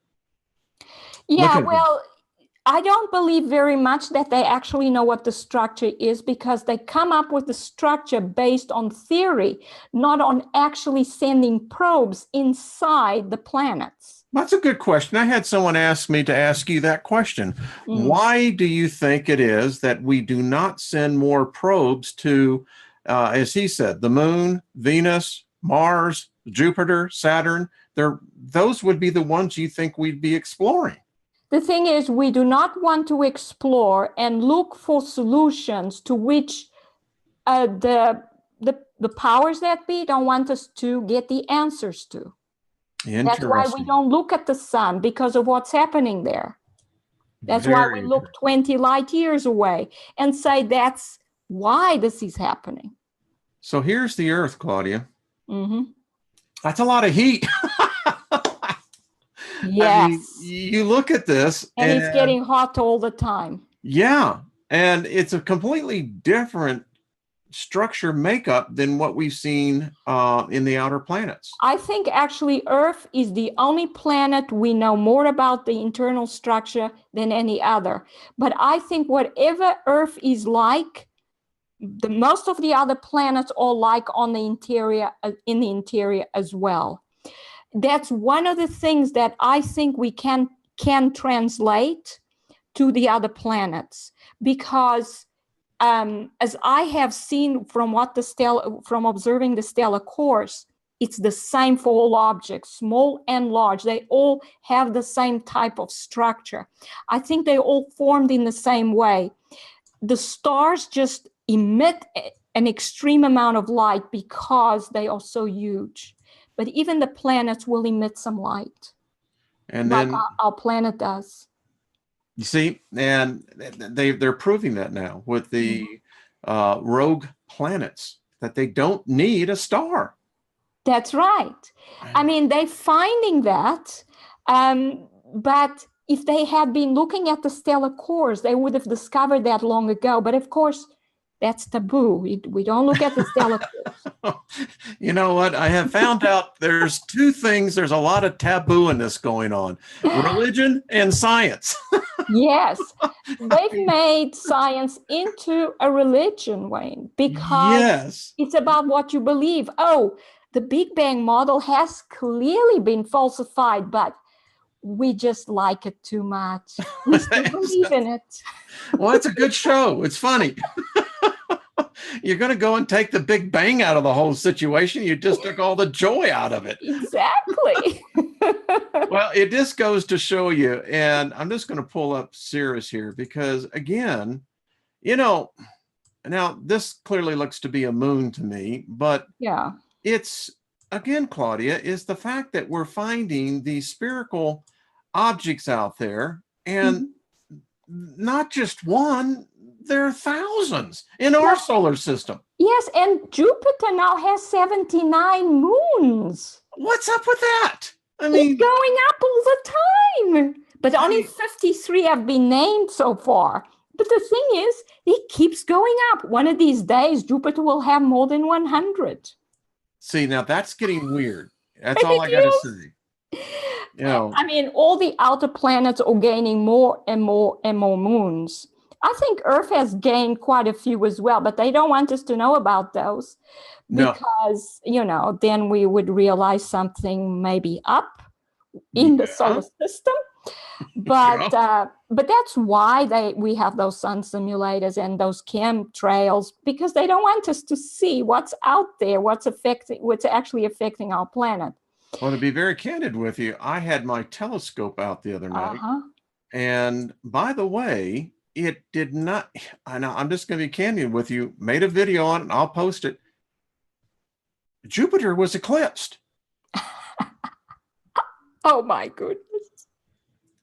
Yeah, well, I don't believe very much that they actually know what the structure is, because they come up with the structure based on theory, not on actually sending probes inside the planets. That's a good question. I had someone ask me to ask you that question. Why do you think it is that we do not send more probes to, as he said, the moon, Venus, Mars, Jupiter, Saturn? Those would be the ones you think we'd be exploring. The thing is, we do not want to explore and look for solutions to which the powers that be don't want us to get the answers to. That's why we don't look at the sun, because of what's happening there. That's why we look 20 light years away and say, that's why this is happening. So here's the Earth, Claudia. That's a lot of heat. Yes. I mean, you look at this. And it's getting hot all the time. Yeah. And it's a completely different structure makeup than what we've seen in the outer planets. I think actually Earth is the only planet we know more about the internal structure than any other. But I think whatever Earth is like, most of the other planets are like on the interior, in the interior as well. That's one of the things that I think we can translate to the other planets, because as I have seen from from observing the stellar course, it's the same for all objects, small and large. They all have the same type of structure. I think they all formed in the same way. The stars just emit an extreme amount of light because they are so huge. But even the planets will emit some light, and like then our planet does. You see, and they're proving that now with the rogue planets, that they don't need a star. That's right. I mean, they're finding that, but if they had been looking at the stellar cores, they would have discovered that long ago. But of course, that's taboo. We don't look at the stellar cores. You know what? I have found out there's two things. There's a lot of taboo-ness going on: religion and science. Yes, they've made science into a religion, Wayne, because it's about what you believe. Oh, the Big Bang model has clearly been falsified, but we just like it too much. We still believe in it. Well, it's a good show. It's funny. You're going to go and take the Big Bang out of the whole situation. You just took all the joy out of it. Exactly. Well, it just goes to show you, and I'm just going to pull up Cirrus here because, again, you know, now this clearly looks to be a moon to me, but yeah, it's, again, Claudia, is the fact that we're finding these spherical objects out there, and not just one, there are thousands in our solar system. Yes, and Jupiter now has 79 moons. What's up with that? I mean, it's going up all the time. But only 53 have been named so far. But the thing is, it keeps going up. One of these days, Jupiter will have more than 100. See, now that's getting weird. That's all I got to say. You know, I mean, all the outer planets are gaining more and more and more moons. I think Earth has gained quite a few as well, but they don't want us to know about those because, you know, then we would realize something maybe up in the solar system. But but that's why we have those sun simulators and those chemtrails, because they don't want us to see what's out there, what's actually affecting our planet. Well, to be very candid with you, I had my telescope out the other night, and by the way, it did not. I'm just going to be candid with you. Made a video on it, and I'll post it. Jupiter was eclipsed. Oh my goodness.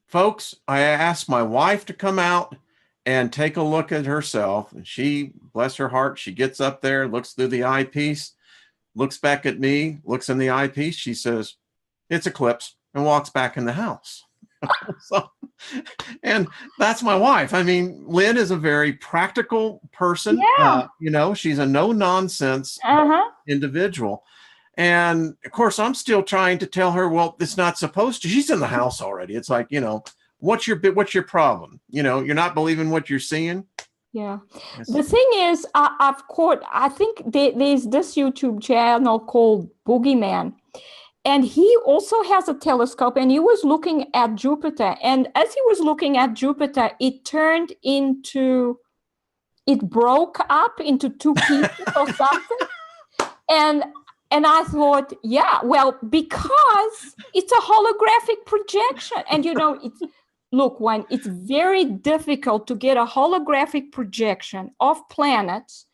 Folks, I asked my wife to come out and take a look at herself. And she, bless her heart, she gets up there, looks through the eyepiece, looks back at me, looks in the eyepiece. She says, "It's eclipsed," and walks back in the house. And that's my wife. I mean, Lynn is a very practical person. You know, she's a no-nonsense individual. And of course, I'm still trying to tell her, well, it's not supposed to. She's in the house already. It's like, you know, what's your problem? You're not believing what you're seeing. Yeah. The thing is, I think there's this YouTube channel called Boogeyman, and he also has a telescope, and he was looking at Jupiter. And as he was looking at Jupiter, it broke up into two pieces or something. And I thought, yeah, well, because it's a holographic projection. And it's very difficult to get a holographic projection of planets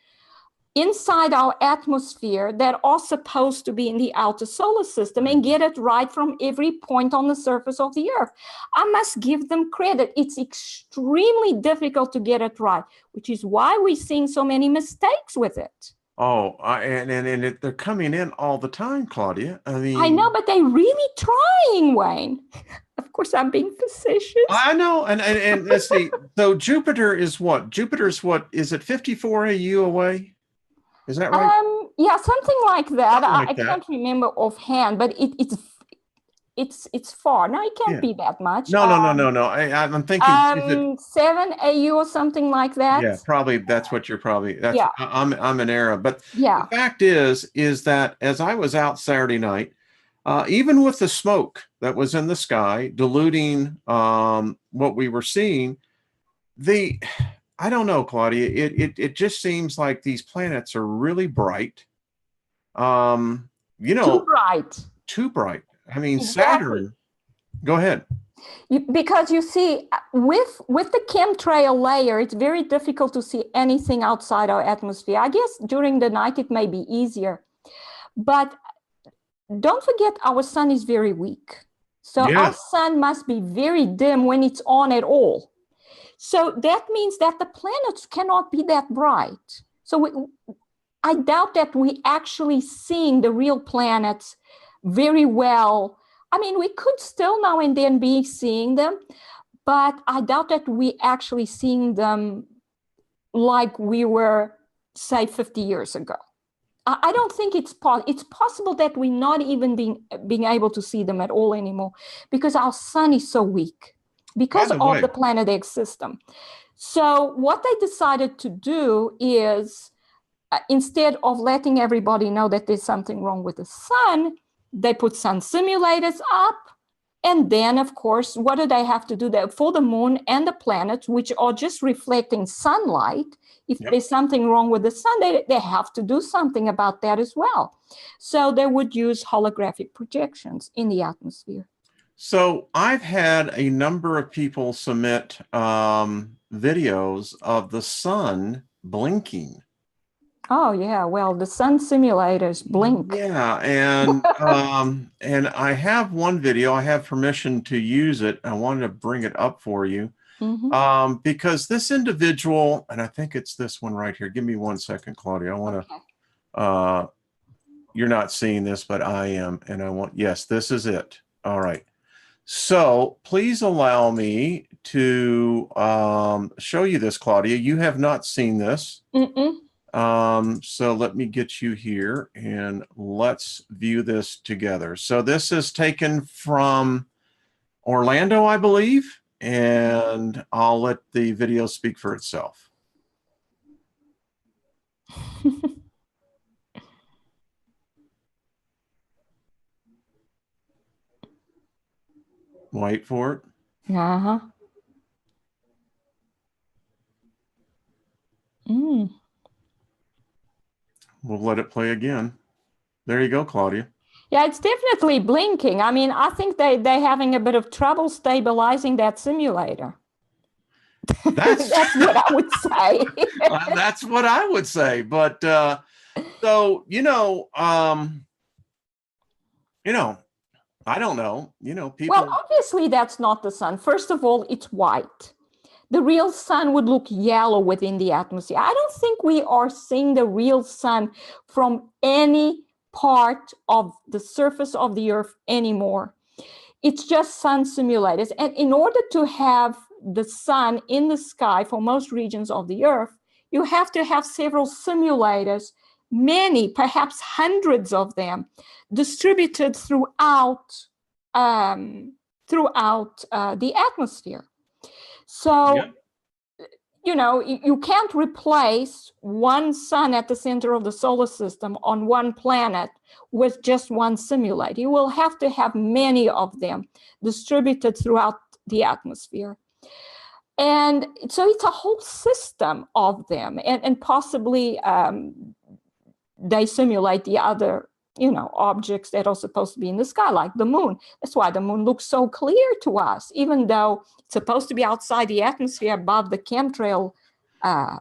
inside our atmosphere that are supposed to be in the outer solar system and get it right from every point on the surface of the Earth. I must give them credit. It's extremely difficult to get it right, which is why we're seeing so many mistakes with it. Oh, and they're coming in all the time, Claudia. I know, but they're really trying, Wayne. Of course, I'm being facetious. I know, and let's see. So Jupiter is what? Jupiter's what? Is it 54 AU away? Is that right? Yeah, something like that. I can't remember offhand, but it's far. No, it can't be that much. No. I'm thinking 7 AU or something like that. Yeah, probably that's what you're probably. That's yeah. I'm an error, but yeah. The fact is that as I was out Saturday night, even with the smoke that was in the sky diluting what we were seeing, I don't know, Claudia. It just seems like these planets are really bright. Too bright. Too bright. I mean, exactly. Saturn. Go ahead. Because you see, with the chemtrail layer, it's very difficult to see anything outside our atmosphere. I guess during the night it may be easier, but don't forget our sun is very weak. So our sun must be very dim when it's on at all. So that means that the planets cannot be that bright. So I doubt that we actually seeing the real planets very well. I mean, we could still now and then be seeing them, but I doubt that we actually seeing them like we were, say, 50 years ago. I don't think it's possible that we're not even being able to see them at all anymore because our sun is so weak because of the planet X system. So what they decided to do is instead of letting everybody know that there's something wrong with the sun, they put sun simulators up. And then, of course, what do they have to do there for the moon and the planets, which are just reflecting sunlight? If there's something wrong with the sun, they have to do something about that as well. So they would use holographic projections in the atmosphere. So I've had a number of people submit videos of the sun blinking. Oh yeah, well, the sun simulators blink. Yeah, and and I have one video. I have permission to use it. I wanted to bring it up for you because this individual, and I think it's this one right here. Give me 1 second, Claudia. I want to. You're not seeing this, but I am, and I want. Yes, this is it. All right. So please allow me to show you this, Claudia. You have not seen this. So let me get you here and let's view this together. So this is taken from Orlando, I believe, and I'll let the video speak for itself. Wait for it. We'll let it play again. There you go, Claudia. Yeah, it's definitely blinking. I mean, I think they're having a bit of trouble stabilizing that simulator. That's what I would say. That's what I would say. But so I don't know. People. Well, obviously that's not the sun. First of all, it's white. The real sun would look yellow within the atmosphere. I don't think we are seeing the real sun from any part of the surface of the Earth anymore. It's just sun simulators. And in order to have the sun in the sky for most regions of the Earth, you have to have several simulators, many, perhaps hundreds of them, distributed throughout throughout the atmosphere. So, Yep. You can't replace one sun at the center of the solar system on one planet with just one simulator. You will have to have many of them distributed throughout the atmosphere. And so it's a whole system of them, and possibly they simulate the other objects that are supposed to be in the sky, like the moon. That's why the moon looks so clear to us, even though it's supposed to be outside the atmosphere above the chemtrail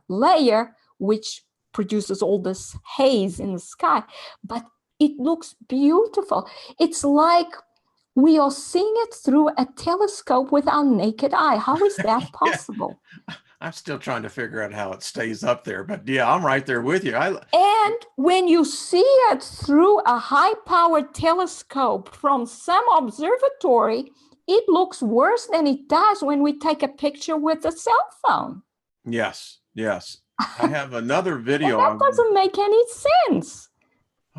layer, which produces all this haze in the sky. But it looks beautiful. It's like we are seeing it through a telescope with our naked eye. How is that possible? Yeah. I'm still trying to figure out how it stays up there, but yeah, I'm right there with you. And when you see it through a high-powered telescope from some observatory, it looks worse than it does when we take a picture with a cell phone. Yes. I have another video. And that doesn't make any sense.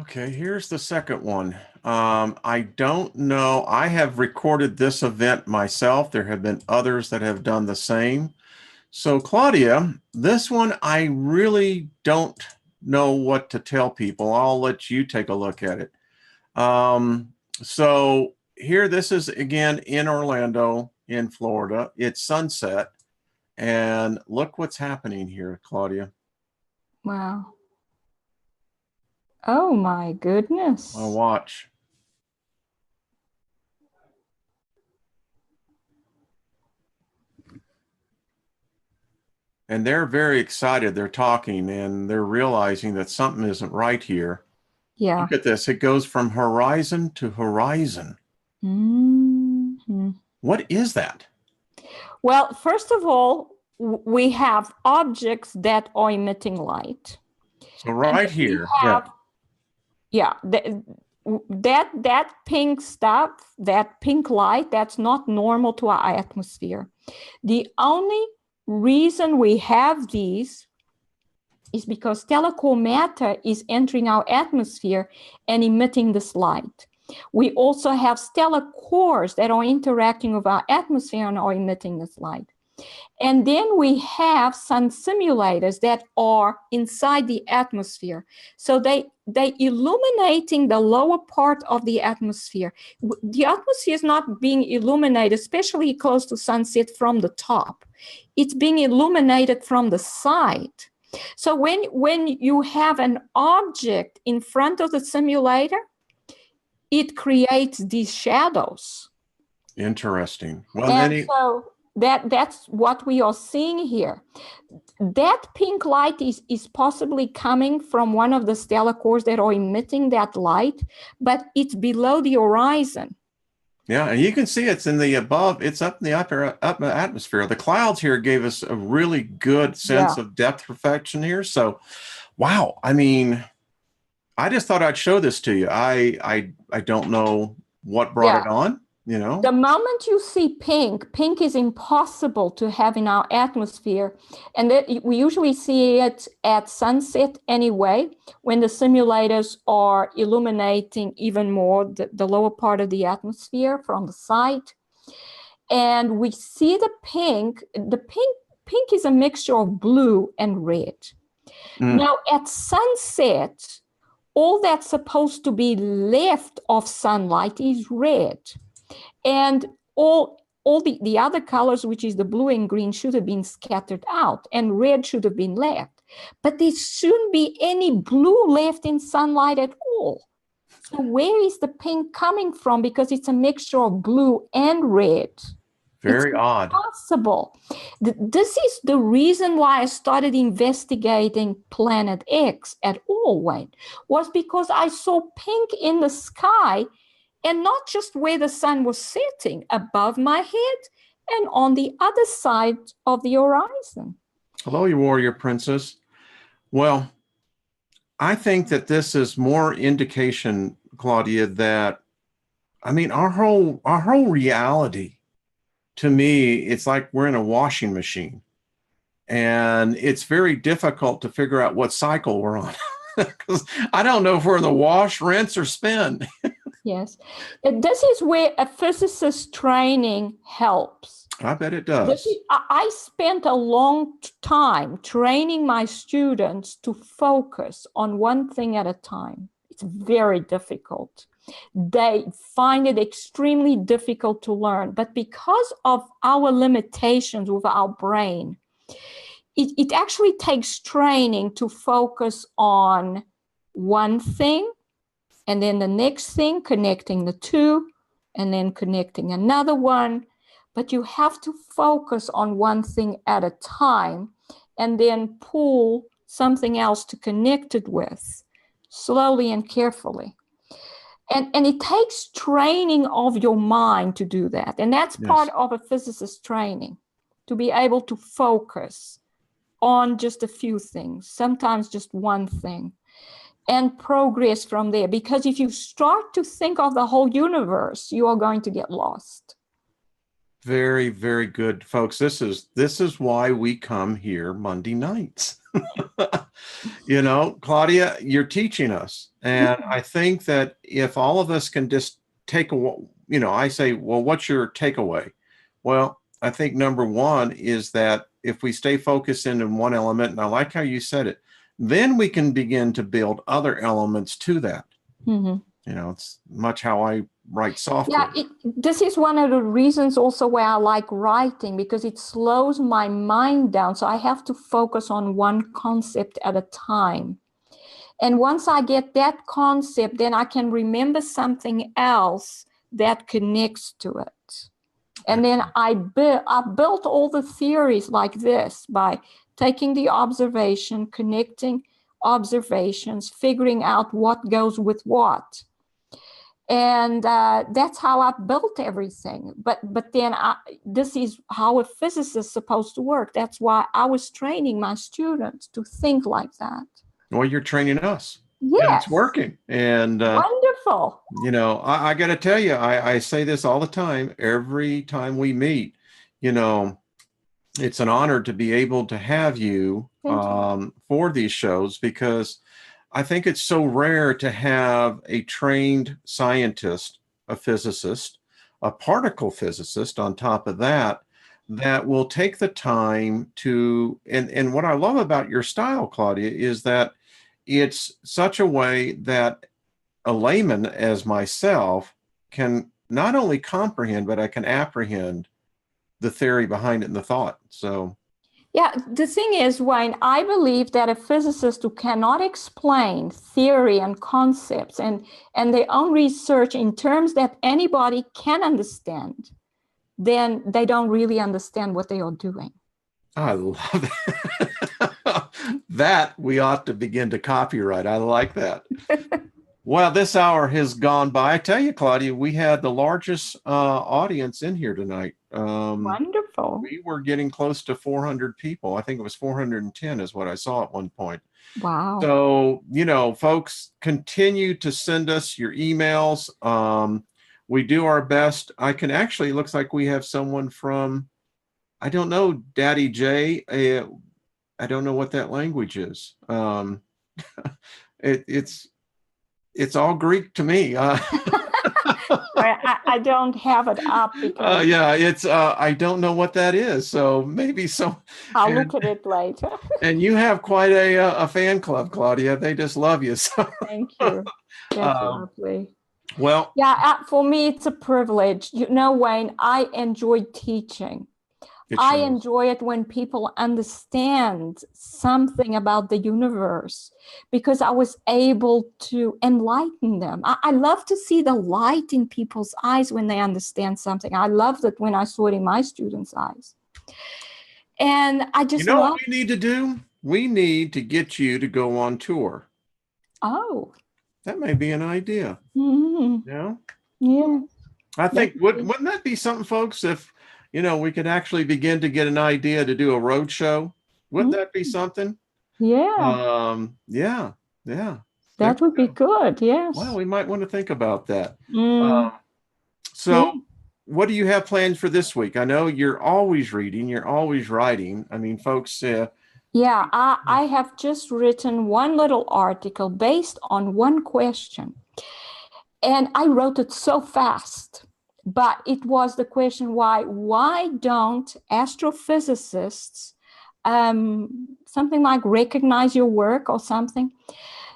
Okay, here's the second one. I don't know. I have recorded this event myself. There have been others that have done the same. So Claudia, this one, I really don't know what to tell people. I'll let you take a look at it. So here, this is again in Orlando, in Florida. It's sunset. And look what's happening here, Claudia. Wow. Oh my goodness. Well, watch. And they're very excited. They're talking and they're realizing that something isn't right here. Yeah. Look at this. It goes from horizon to horizon. Mm-hmm. What is that? Well, first of all, we have objects that are emitting light. So right here. That pink stuff, that pink light, that's not normal to our atmosphere. The only reason we have these is because stellar core matter is entering our atmosphere and emitting this light. We also have stellar cores that are interacting with our atmosphere and are emitting this light. And then we have sun simulators that are inside the atmosphere. So they illuminating the lower part of the atmosphere. The atmosphere is not being illuminated, especially close to sunset, from the top. It's being illuminated from the side. So when you have an object in front of the simulator, it creates these shadows. Interesting. Well, so that's what we are seeing here. That pink light is possibly coming from one of the stellar cores that are emitting that light, but it's below the horizon. Yeah, and you can see it's in the above, it's up in the upper atmosphere. The clouds here gave us a really good sense of depth perfection here. So, wow. I mean, I just thought I'd show this to you. I don't know what brought it on, The moment you see pink is impossible to have in our atmosphere. And we usually see it at sunset anyway, when the simulators are illuminating even more the lower part of the atmosphere from the side. And we see the pink. The pink is a mixture of blue and red. Now at sunset, all that's supposed to be left of sunlight is red. And all the other colors, which is the blue and green, should have been scattered out, and red should have been left. But there shouldn't be any blue left in sunlight at all. So where is the pink coming from? Because it's a mixture of blue and red. Very odd. Impossible. This is the reason why I started investigating Planet X at all, Wayne, was because I saw pink in the sky, and not just where the sun was setting, above my head and on the other side of the horizon. Hello, you warrior princess. Well, I think that this is more indication, Claudia, that, I mean, our whole reality, to me, it's like we're in a washing machine. And it's very difficult to figure out what cycle we're on. Because I don't know if we're in the wash, rinse, or spin. Yes. This is where a physicist training helps. I bet it does. I spent a long time training my students to focus on one thing at a time. It's very difficult. They find it extremely difficult to learn. But because of our limitations with our brain, it actually takes training to focus on one thing, and then the next thing, connecting the two, and then connecting another one. But you have to focus on one thing at a time and then pull something else to connect it with, slowly and carefully. And it takes training of your mind to do that. And that's part of a physicist training, to be able to focus on just a few things, sometimes just one thing, and progress from there. Because if you start to think of the whole universe, you are going to get lost. Very, very good, folks. This is why we come here Monday nights. You know, Claudia, you're teaching us. And I think that if all of us can just take a, you know, I say, well, what's your takeaway? Well, I think number one is that if we stay focused in one element, and I like how you said it, then we can begin to build other elements to that. Mm-hmm. You know, it's much how I write software. Yeah, this is one of the reasons also why I like writing, because it slows my mind down. So I have to focus on one concept at a time. And once I get that concept, then I can remember something else that connects to it. And then I built all the theories like this by taking the observation, connecting observations, figuring out what goes with what. And that's how I built everything. But then this is how a physicist is supposed to work. That's why I was training my students to think like that. Well, you're training us. Yes. And it's working. And wonderful. You know, I got to tell you, I say this all the time, every time we meet, you know, it's an honor to be able to have you for these shows, because I think it's so rare to have a trained scientist, a physicist, a particle physicist on top of that, that will take the time to, and what I love about your style, Claudia, is that it's such a way that a layman as myself can not only comprehend, but I can apprehend the theory behind it and the thought. So, yeah, the thing is, Wayne, I believe that a physicist who cannot explain theory and concepts and their own research in terms that anybody can understand, then they don't really understand what they are doing. I love that. That we ought to begin to copyright. I like that. Well, this hour has gone by. I tell you, Claudia, we had the largest audience in here tonight. Wonderful. We were getting close to 400 people. I think it was 410 is what I saw at one point. Wow. So, you know, folks, continue to send us your emails. We do our best. I can actually, it looks like we have someone from, I don't know, Daddy J. I don't know what that language is. It's all Greek to me. I don't have it up because yeah, it's I don't know what that is. So maybe I'll look at it later. And you have quite a fan club, Claudia. They just love you. So. Thank you. That's lovely. Well, yeah, for me it's a privilege. You know, Wayne, I enjoy teaching. I enjoy it when people understand something about the universe, because I was able to enlighten them. I love to see the light in people's eyes when they understand something. I loved it when I saw it in my students' eyes. And I just what we need to do? We need to get you to go on tour. Oh. That may be an idea. Mm-hmm. Yeah. Yeah. I think, wouldn't that be something, folks, if we could actually begin to get an idea to do a road show? Wouldn't that be something? Yeah. Yeah. That would be good. Yes. Well, we might want to think about that. So what do you have planned for this week? I know you're always reading, you're always writing. I mean, folks. Yeah, I have just written one little article based on one question. And I wrote it so fast, but it was the question, why don't astrophysicists something like recognize your work or something?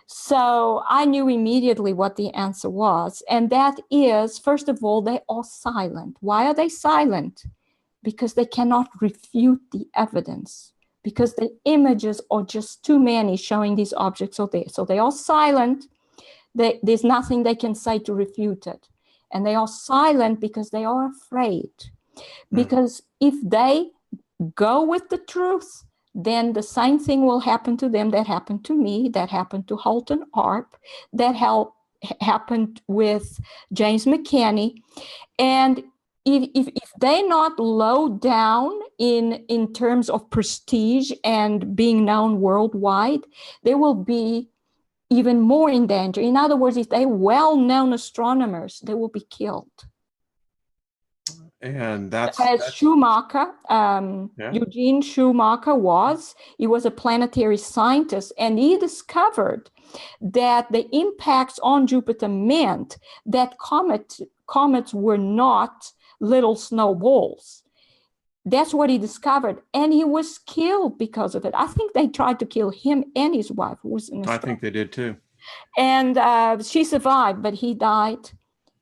So I knew immediately what the answer was. And that is, first of all, they are silent. Why are they silent? Because they cannot refute the evidence, because the images are just too many showing these objects are there. So they are silent. There's nothing they can say to refute it. And they are silent because they are afraid. Because if they go with the truth, then the same thing will happen to them that happened to me, that happened to Holton Arp, that happened with James McCanney. And if they're not low down in terms of prestige and being known worldwide, they will be even more in danger. In other words, if they're well-known astronomers, they will be killed. And that's Schumacher, Eugene Schumacher he was a planetary scientist, and he discovered that the impacts on Jupiter meant that comets were not little snowballs. That's what he discovered, and he was killed because of it. I think they tried to kill him and his wife, who was an astronomer. I think they did too. And she survived, but he died.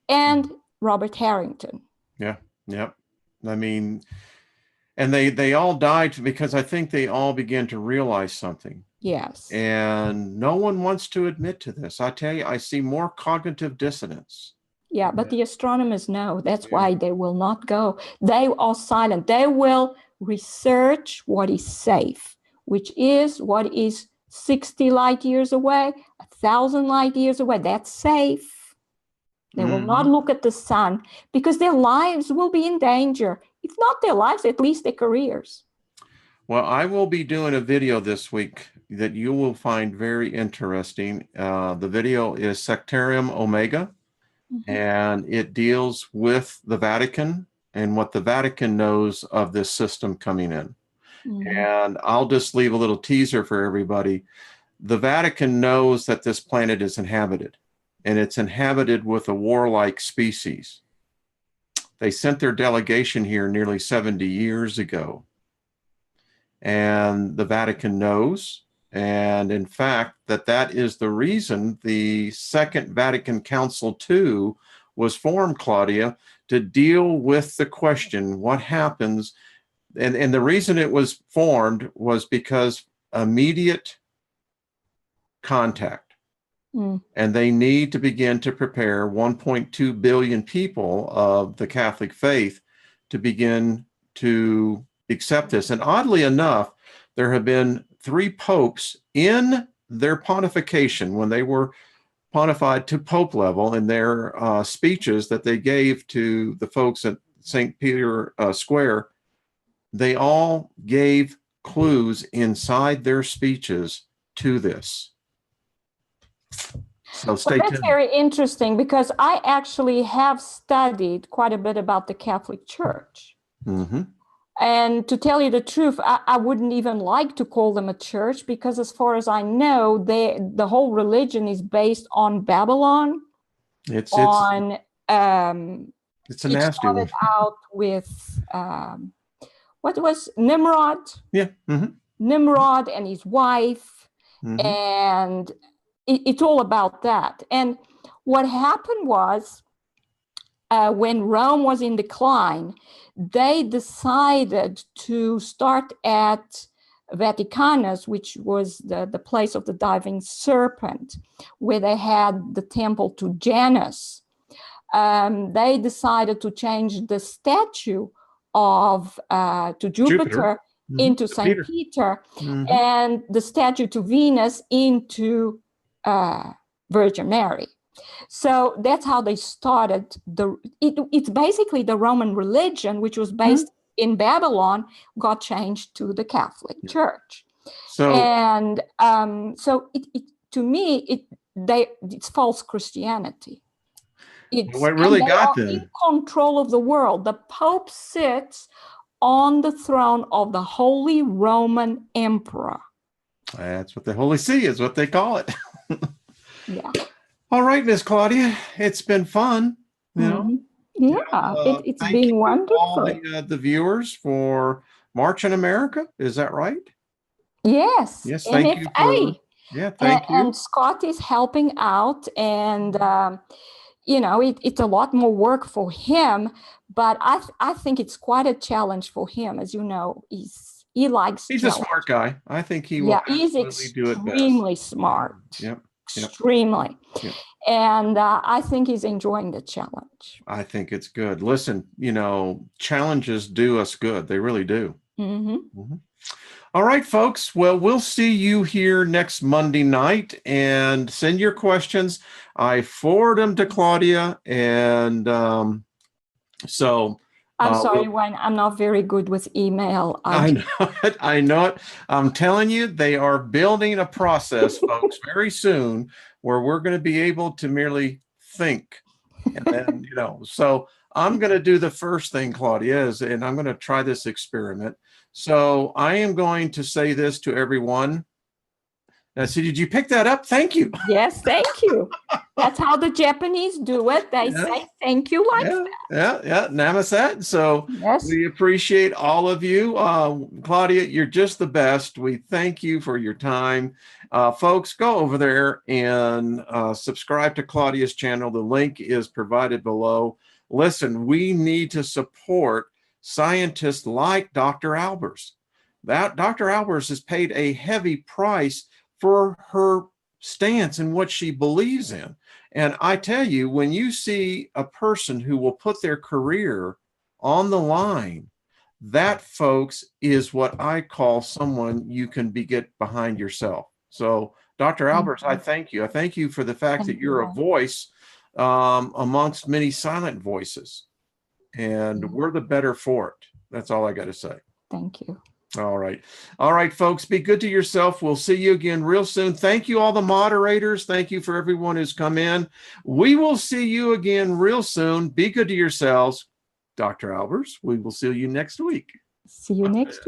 And Robert Harrington. Yeah. Yep. I mean, and they all died because I think they all began to realize something. Yes. And no one wants to admit to this. I tell you, I see more cognitive dissonance. Yeah, but the astronomers know. That's why they will not go. They are silent. They will research what is safe, which is what is 60 light years away, 1,000 light years away. That's safe. They will not look at the sun because their lives will be in danger. If not their lives, at least their careers. Well, I will be doing a video this week that you will find very interesting. The video is Sectarium Omega, and it deals with the Vatican and what the Vatican knows of this system coming in. And I'll just leave a little teaser for everybody. The Vatican knows that this planet is inhabited. And it's inhabited with a warlike species. They sent their delegation here nearly 70 years ago. And the Vatican knows. And in fact, that is the reason the Second Vatican Council II was formed, Claudia, to deal with the question, what happens? And the reason it was formed was because immediate contact. And they need to begin to prepare 1.2 billion people of the Catholic faith to begin to accept this. And oddly enough, there have been 3 popes in their pontification, when they were pontified to pope level in their speeches that they gave to the folks at St. Peter Square. They all gave clues inside their speeches to this. So stay tuned. That's very interesting, because I actually have studied quite a bit about the Catholic Church. And to tell you the truth, I wouldn't even like to call them a church, because as far as I know, the whole religion is based on Babylon. It's a nasty one. Out with what was Nimrod? Yeah. Nimrod and his wife, and it's all about that. And what happened was, when Rome was in decline, they decided to start at Vaticanus, which was the place of the diving serpent, where they had the temple to Janus. They decided to change the statue to Jupiter into St. Peter, and the statue to Venus into Virgin Mary. So that's how they started. It's basically the Roman religion, which was based in Babylon, got changed to the Catholic Church. So, and to me, it's false Christianity. What really got them in control of the world. The Pope sits on the throne of the Holy Roman Emperor. That's what the Holy See is, what they call it. Yeah. All right, Miss Claudia, it's been fun. You know, Mhm. Yeah, it's thank been you all wonderful. the viewers for March in America. Is that right? Yes, Yes, thank you for, MFA. yeah, thank And you. Scott is helping out, and it's a lot more work for him, but I think it's quite a challenge for him. As you know, he likes He's a challenge. smart guy. I think he will Yeah, he's absolutely do it best. extremely smart, Yep, yep, extremely, yep. and I think he's enjoying the challenge. I think it's good. Listen, challenges do us good. They really do. Hmm. Mhm. All right, folks. Well, we'll see you here next Monday night, and send your questions. I forward them to Claudia, and so I'm sorry, we'll, Wayne, I'm not very good with email. I know it. I know it. I'm telling you, they are building a process, folks, very soon where we're going to be able to merely think. And then, so I'm going to do the first thing, Claudia, and I'm going to try this experiment. So I am going to say this to everyone. I said, did you pick that up? Thank you. Yes, thank you. That's how the Japanese do it. They Yeah, say thank you like yeah, that. yeah. Namaste. So Yes. we appreciate all of you. Claudia, you're just the best. We thank you for your time. Folks, go over there and subscribe to Claudia's channel. The link is provided below. Listen, we need to support scientists like Dr. Albers. That Dr. Albers has paid a heavy price for her stance and what she believes in. And I tell you, when you see a person who will put their career on the line, that, folks, is what I call someone you can get behind yourself. So, Dr. Albers, I thank you. I thank you for the fact that Thank you, you're a Wayne. voice amongst many silent voices, and we're the better for it. That's all I got to say. Thank you. All right. All right, folks, be good to yourself. We'll see you again real soon. Thank you, all the moderators. Thank you for everyone who's come in. We will see you again real soon. Be good to yourselves. Dr. Albers, we will see you next week. See you next week.